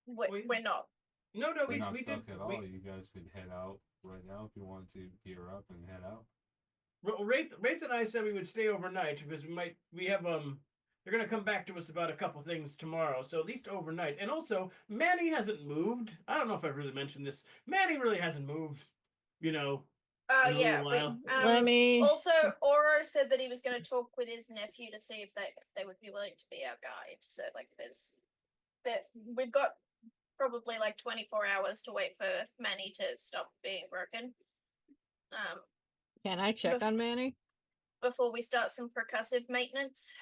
We're not. No, We're not we stuck did. at all. You guys can head out right now if you want to gear up and head out. Wraith and I said we would stay overnight because we have they're gonna come back to us about a couple things tomorrow, so at least overnight. And also, Manny hasn't moved. I don't know if I've really mentioned this. Manny really hasn't moved. You know. Oh In a yeah. little while. Let me. Also, Oro said that he was going to talk with his nephew to see if they would be willing to be our guide. So like, we've got probably like 24 hours to wait for Manny to stop being broken. Can I check on Manny? Before we start some percussive maintenance.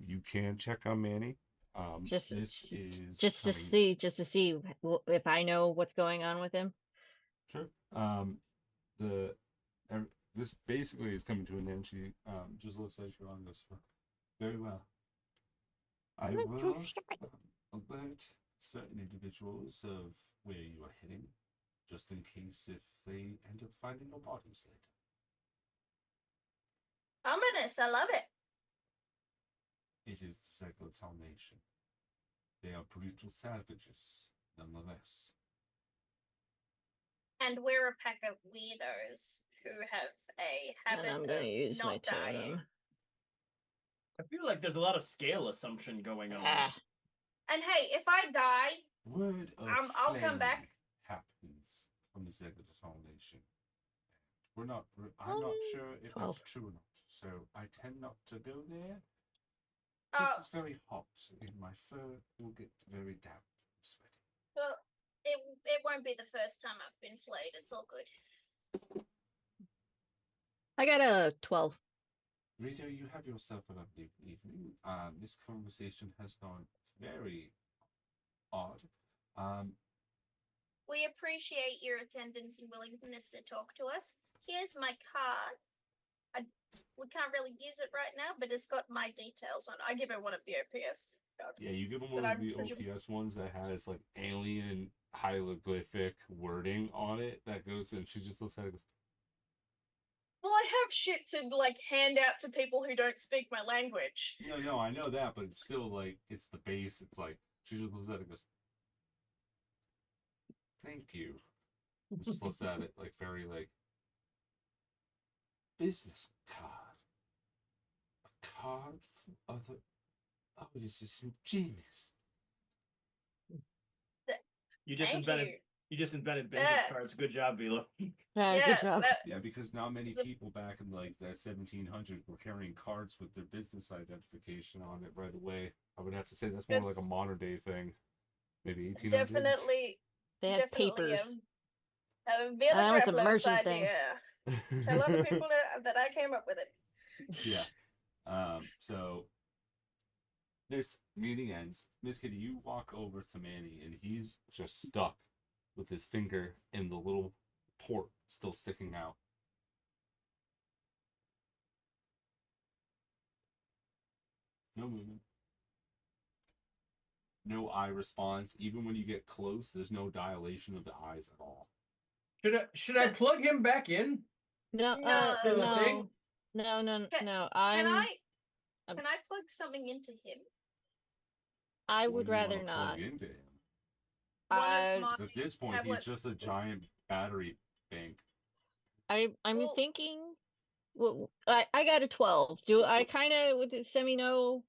You can check on Manny. Just This is just to coming. see, if I know what's going on with him. Sure. The this basically is coming to an end. She just looks at you on this. Very well. I will alert certain individuals of where you are heading, just in case if they end up finding your bodies later. Ominous, I love it. It is the Zeglotal Nation. They are brutal savages, nonetheless. And we're a pack of weirdos who have a And habit I'm gonna of use my not dying. totem. I feel like there's a lot of scale assumption going on. Ah, And hey, if I die, Word of I'll come back. flame happens from the Zeglotal Nation. I'm not sure if 12. it's true or not, so I tend not to go there. Uh, This is very hot, and my fur will get very damp and sweaty. well, it won't be the first time I've been flayed. It's all good. I got a 12. Rito, you have yourself a lovely evening. This conversation has gone very odd. We appreciate your attendance and willingness to talk to us. Here's my card. We can't really use it right now, but it's got my details on it. I give her one of the OPS cards. Yeah, you give them But one of I'm the presume- OPS ones that has like alien hieroglyphic wording on it that goes, and she just looks at it and goes, Well, I have shit to like hand out to people who don't speak my language. no, I know that, but it's still like, it's the base. It's like, she just looks at it and goes, thank you. Just looks at it like very like, business card. A card for other. Oh, this is ingenious. You just Thank invented. you. You just invented business Yeah. cards. Good job, Vila. Yeah, good job. Yeah, because not many So- people back in like the 1700s were carrying cards with their business identification on it right away. I would have to say that's more like a It's modern day thing. Maybe 1800s. definitely, They had papers. a Villa That was a Grappler's merchant thing. idea. Tell other people that I came up with it. Yeah. So this meeting ends. Miss Kitty, you walk over to Manny, and he's just stuck with his finger in the little port still sticking out. No movement. No eye response. Even when you get close, there's no dilation of the eyes at all. Should I plug him back in? No, No. Is that a thing? no. Can- No, Can I'm. can I plug something into him? I What would do you wanna rather not. plug into him? One I- of my 'Cause at this point, tablets. he's just a giant battery bank. I'm Well- thinking. Well, I got a 12. Do I kind of would Semi know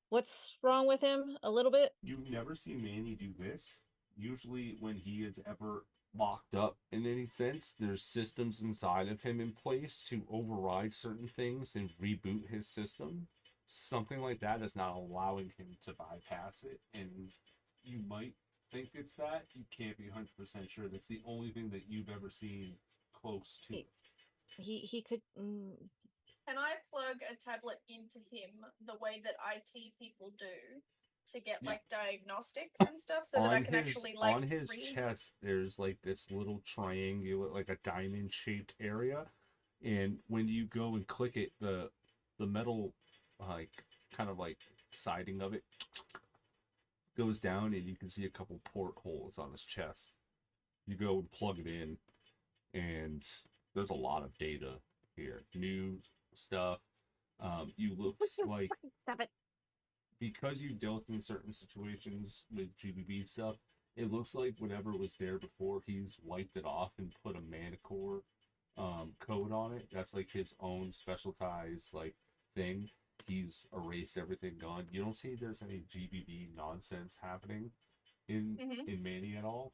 what's wrong with him a little bit? You've never seen Manny do this. Usually, when he is ever locked up in any sense, there's systems inside of him in place to override certain things and reboot his system. Something like that is not allowing him to bypass it. And you might think it's that. You can't be 100% sure. That's the only thing that you've ever seen close to it. He could. Can I plug a tablet into him the way that IT people do to get Yeah. like diagnostics and stuff, so that I can actually like on his read? chest there's like this little triangular, like a diamond shaped area, and when you go and click it, the metal like kind of like siding of it goes down, and you can see a couple portholes on his chest. You go and plug it in, and there's a lot of data here, new stuff. You looks like, Stop it. because you dealt in certain situations with GBB stuff, it looks like whatever was there before, he's wiped it off and put a Manicore code on it. That's like his own specialized like thing. He's erased everything, gone. You don't see there's any GBB nonsense happening in Manny at all.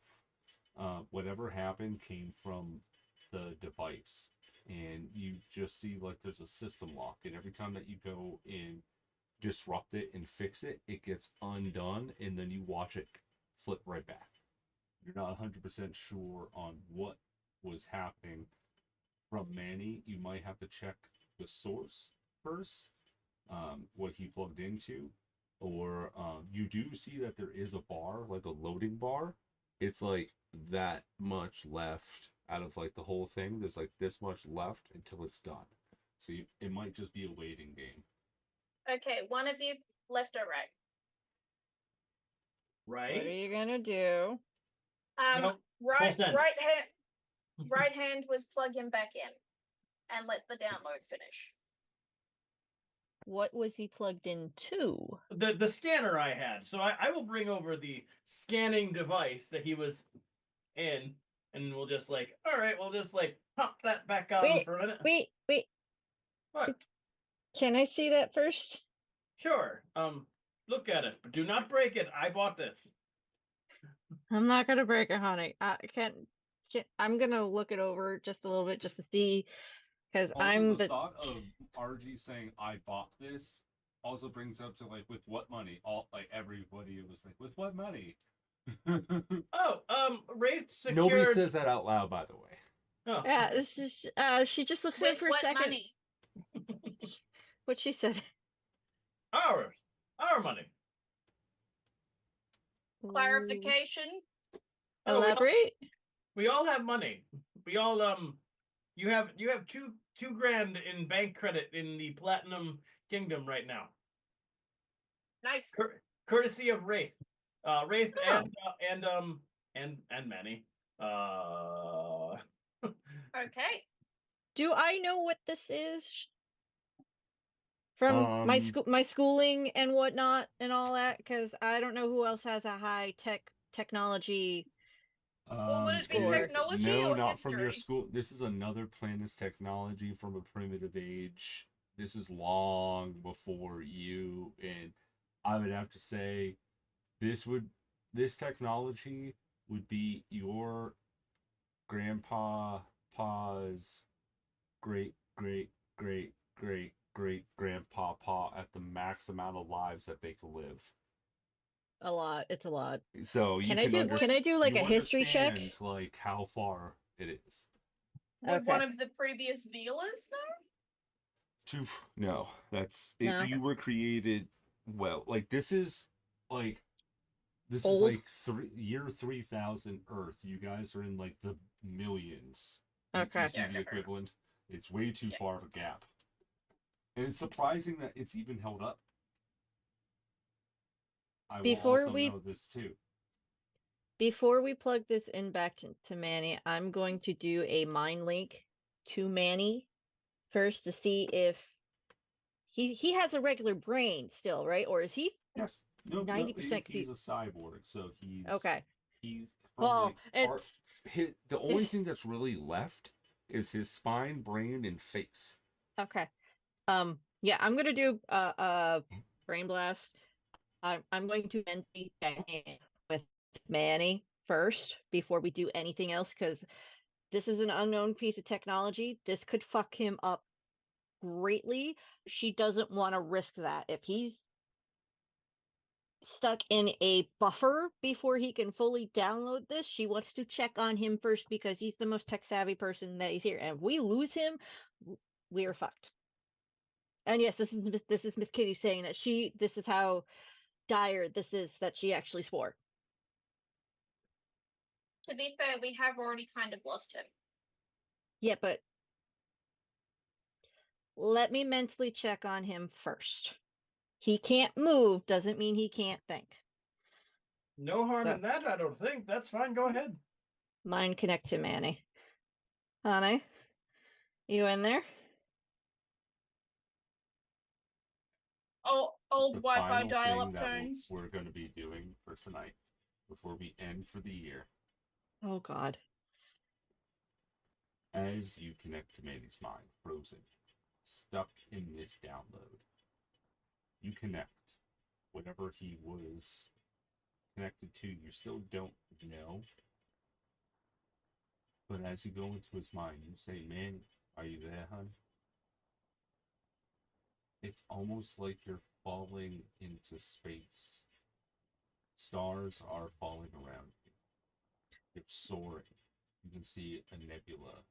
Whatever happened came from the device, and you just see like there's a system lock, and every time that you go in disrupt it and fix it, it gets undone, and then you watch it flip right back. You're not 100% sure on what was happening from Manny. You might have to check the source first, what he plugged into, or you do see that there is a bar, like a loading bar. It's like that much left out of like the whole thing. There's like this much left until it's done. So it might just be a waiting game. Okay, one of you left or right? What are Right? you gonna do? Nope. Right, send. right hand was plug him back in, and let the download finish. What was he plugged into? The scanner I had. So I will bring over the scanning device that he was in, and we'll just like, all right, we'll just like pop that back on Wait, for a minute. wait. What? Can I see that first? Sure. Look at it, but do not break it. I bought this. I'm not gonna break it, honey. I'm gonna look it over just a little bit just to see, because Also, I'm the the thought of RG saying "I bought this" also brings up to like, with what money? All like everybody was like, with what money? Oh, Wraith secured. Nobody says that out loud, by the way. Oh. yeah. This is she just looks in With for a what second. money? What she said. Our money. Clarification. Oh, we all- Elaborate. We all have money. We all you have two grand in bank credit in the Platinum Kingdom right now. Nice. Courtesy of Wraith. Wraith Oh. and Manny. Okay. Do I know what this is? From my schooling and whatnot and all that, because I don't know who else has a high technology. Well, would it be Score. technology No, or not from your history? school. This is another planet's technology from a primitive age. This is long before you, and I would have to say this technology would be your grandpa's great grandpa at the max amount of lives that they could live. A lot. It's a lot. So you Can I do like you a history check? understand, like how far it is. Would Okay. one of the previous Velas know? No, that's No. you were created well. Like this is like Old? year 3000 Earth. You guys are in like the millions. Okay. You see the equivalent? It's way too far of a gap. And it's surprising that it's even held up. I will also know this too. Before we plug this in back to Manny, I'm going to do a mind link to Manny first to see if he has a regular brain still, right? Or is he Yes. No, 90% he's a cyborg, so he's okay? He's from Well, like part, the only thing that's really left is his spine, brain, and face. Okay. Yeah, I'm gonna do brain blast. I'm going to mentally check in with Manny first before we do anything else, because this is an unknown piece of technology. This could fuck him up greatly. She doesn't want to risk that. If he's stuck in a buffer before he can fully download this, she wants to check on him first because he's the most tech savvy person that is here. And if we lose him, we're fucked. And yes, this is Miss Kitty saying that this is how dire this is that she actually swore. To be fair, we have already kind of lost him. Yeah, but let me mentally check on him first. He can't move doesn't mean he can't think. No harm in that, I don't think. That's fine. Go ahead. Mind connect to Manny. Honey, you in there? Old The Wi-Fi final dial-up thing that tones. we're going to be doing for tonight before we end for the year. Oh God. As you connect to Manny's mind, frozen, stuck in this download, you connect. Whatever he was connected to, you still don't know. But as you go into his mind, you say, Manny, are you there, hon? It's almost like you're falling into space. Stars are falling around you. You're soaring. You can see a nebula,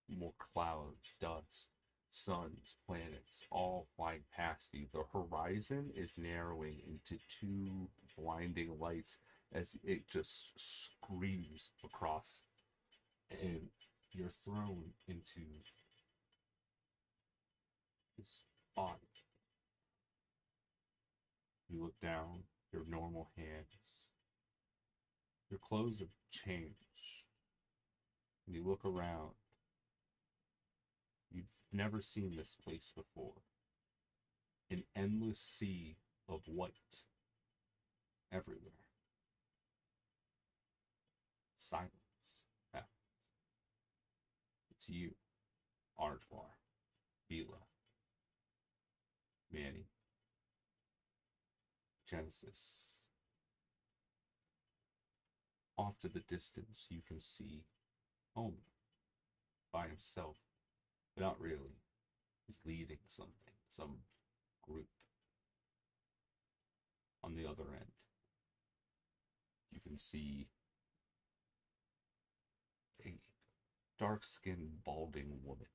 more clouds, dust, suns, planets, all flying past you. The horizon is narrowing into two blinding lights as it just screams across, and you're thrown into this body. You look down, your normal hands. Your clothes have changed. And you look around. You've never seen this place before. An endless sea of white everywhere. Silence happens. It's you, Arjwar, Bila, Manny, Genesis. Off to the distance, you can see Omen by himself, but not really. He's leading something, some group. On the other end, you can see a dark-skinned, balding woman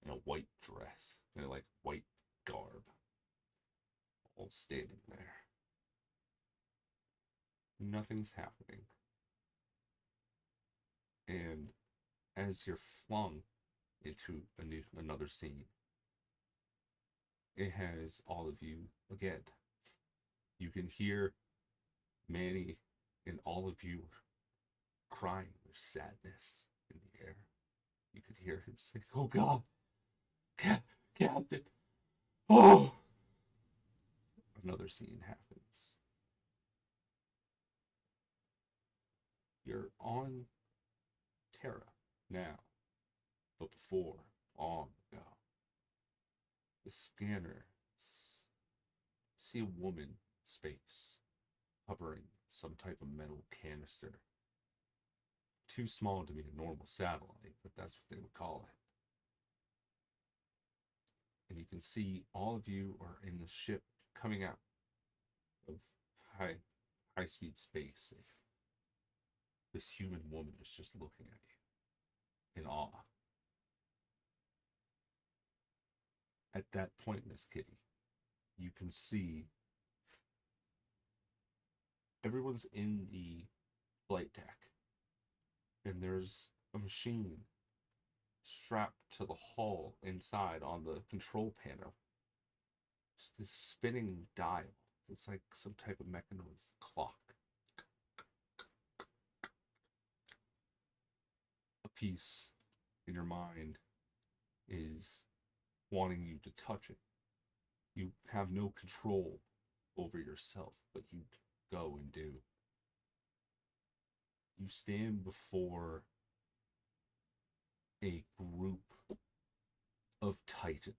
in a white dress, in a white garb, all standing there. Nothing's happening. And as you're flung into another scene, it has all of you again. You can hear Manny and all of you crying with sadness in the air. You could hear him say, "Oh God, Captain, oh!" Another scene happens. You're on Terra now, but before, long ago. The scanner, see a woman in space, hovering some type of metal canister. Too small to be a normal satellite, but that's what they would call it. And you can see all of you are in the ship coming out of high-speed space. This human woman is just looking at you in awe. At that point, Miss Kitty, you can see everyone's in the flight deck, and there's a machine strapped to the hull inside on the control panel. Just this spinning dial. It's like some type of mechanized clock. A piece in your mind is wanting you to touch it. You have no control over yourself, but you go and do. You stand before a group of titans.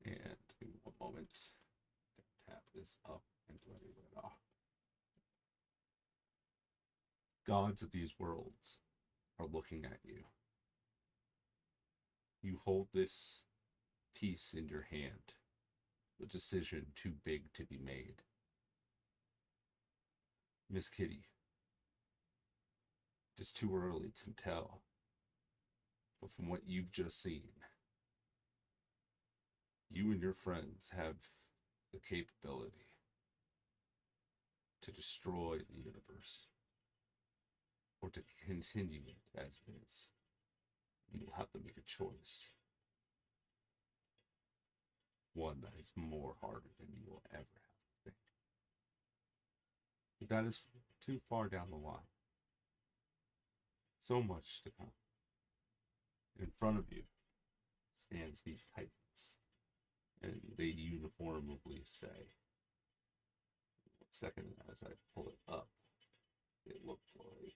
And in one moment, tap this up and let it off. Gods of these worlds are looking at you. You hold this piece in your hand, a decision too big to be made. Miss Kitty, it's too early to tell, but from what you've just seen, you and your friends have the capability to destroy the universe, or to continue it as it is. You'll have to make a choice. One that is more harder than you will ever have to think. But that is too far down the line. So much to come. In front of you stands these titans, and they uniformly say, one second as I pull it up, it looked like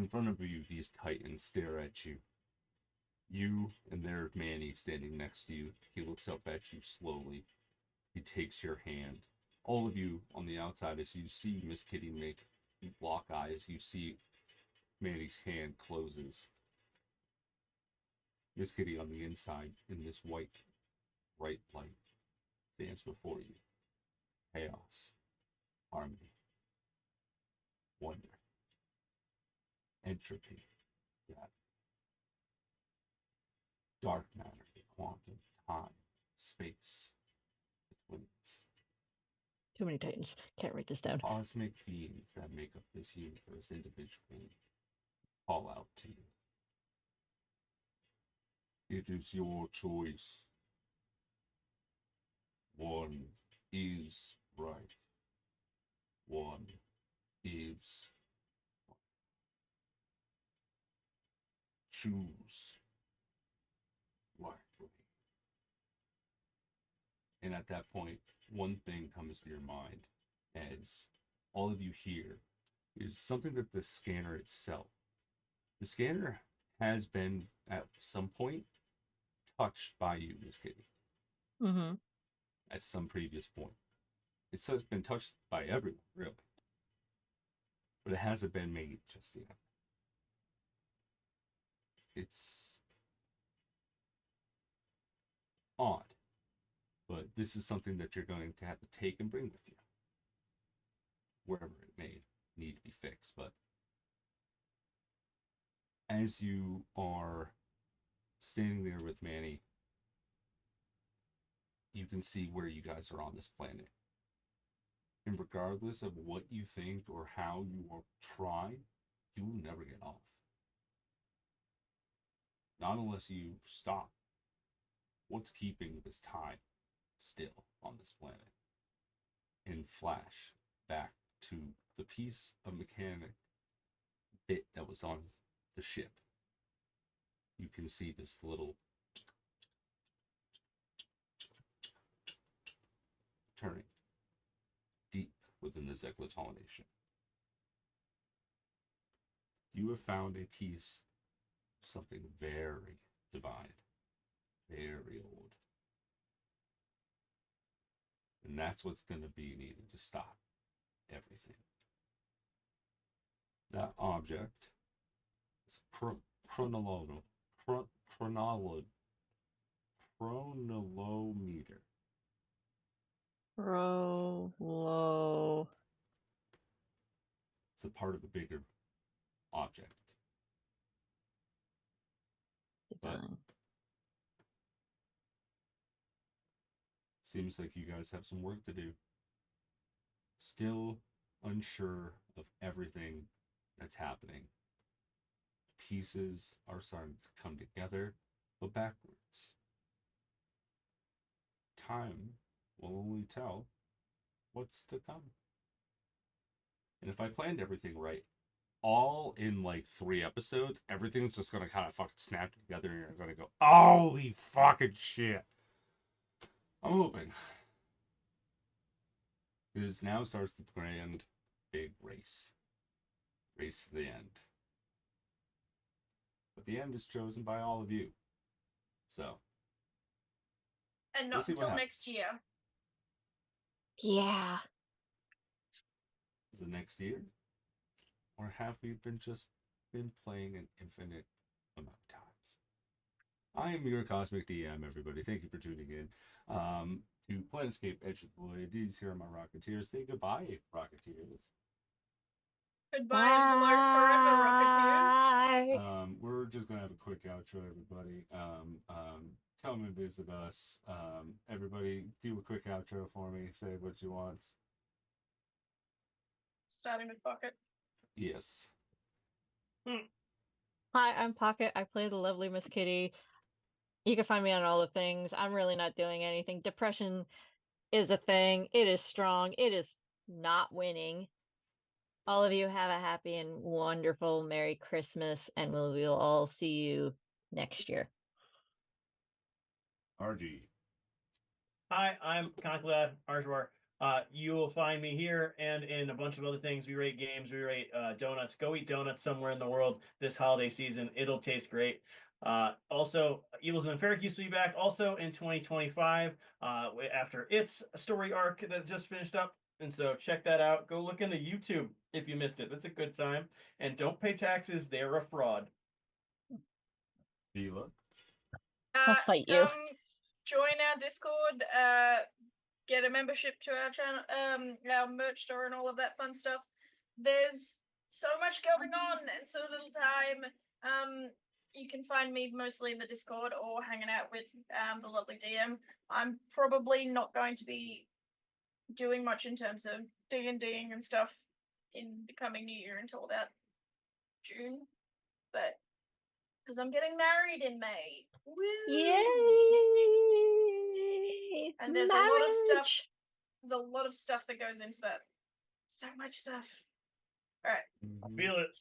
In front of you, these titans stare at you. You and there's Manny standing next to you. He looks up at you slowly. He takes your hand. All of you on the outside, as you see Miss Kitty make lock eyes, you see Manny's hand closes. Miss Kitty on the inside, in this white, bright light, stands before you. Chaos, harmony, wonder, entropy, gravity, dark matter, quantum, time, space, the twins. Too many titans. Can't write this down. Cosmic beings that make up this universe individually call out to you. It is your choice. One is right. One is wrong. Choose wisely. And at that point, one thing comes to your mind as all of you hear is something that the scanner itself. The scanner has been at some point touched by you, Miss Kitty. Mm-hmm. At some previous point. It's just been touched by everyone, really. But it hasn't been made just yet. It's odd. But this is something that you're going to have to take and bring with you. Wherever it may need to be fixed. But as you are standing there with Manny, you can see where you guys are on this planet. And regardless of what you think or how you will try, you will never get off. Not unless you stop. What's keeping this time still on this planet? And flash back to the piece of mechanic bit that was on the ship. You can see this little turning deep within the Zekloton Nation. You have found a piece of something very divine, very old. And that's what's going to be needed to stop everything. That object is chronolometer. Rolo. It's a part of a bigger object. But Divine. seems like you guys have some work to do. Still unsure of everything that's happening. Pieces are starting to come together, but backwards. Time will only tell what's to come. And if I planned everything right, all in like 3 episodes, everything's just gonna kind of fucking snap together and you're gonna go, holy fucking shit. I'm hoping. Because now starts the grand big race. Race to the end. But the end is chosen by all of you. So. And We'll not see what until happens. next year. Yeah. The next year? Or have we just been playing an infinite amount of times? I am your Cosmic DM, everybody. Thank you for tuning in. To Planetscape Edge of the Void. These here are my Rocketeers. Say goodbye, Rocketeers. Goodbye and hello forever, Rocketeers. We're just gonna have a quick outro, everybody. Come and visit us. Everybody, do a quick outro for me. Say what you want. Starting with Pocket. Yes. Hi, I'm Pocket. I play the lovely Miss Kitty. You can find me on all the things. I'm really not doing anything. Depression is a thing. It is strong. It is not winning. All of you have a happy and wonderful Merry Christmas, and we'll all see you next year. RG. Hi, I'm Conklin Arjwar. You will find me here and in a bunch of other things. We rate games, we rate donuts. Go eat donuts somewhere in the world this holiday season. It'll taste great. Also, Evils and Faircuse will be back also in 2025 after its story arc that just finished up. And so check that out. Go look into YouTube if you missed it. That's a good time. And don't pay taxes. They're a fraud. Vila. I'll fight you. Join our Discord. Get a membership to our channel, our merch store, and all of that fun stuff. There's so much going on and so little time. You can find me mostly in the Discord or hanging out with the lovely DM. I'm probably not going to be doing much in terms of D&Ding and stuff in the coming new year until about June, but because I'm getting married in May. Woo! Yay! And there's a lot of stuff. Marriage! There's a lot of stuff that goes into that. So much stuff. All right. I feel it.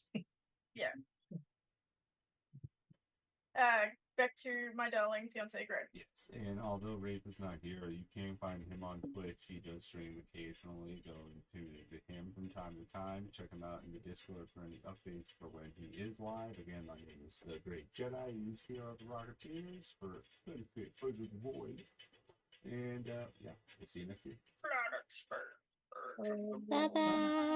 Back to my darling fiance, Greg. Yes, and although Rafe is not here, you can find him on Twitch. He does stream occasionally. Go and tune into him from time to time. Check him out in the Discord for any updates for when he is live. Again, my name is the Great Jedi. He's here on the Rocketeers for benefit for the void. And yeah, we'll see you next week. Bye-bye.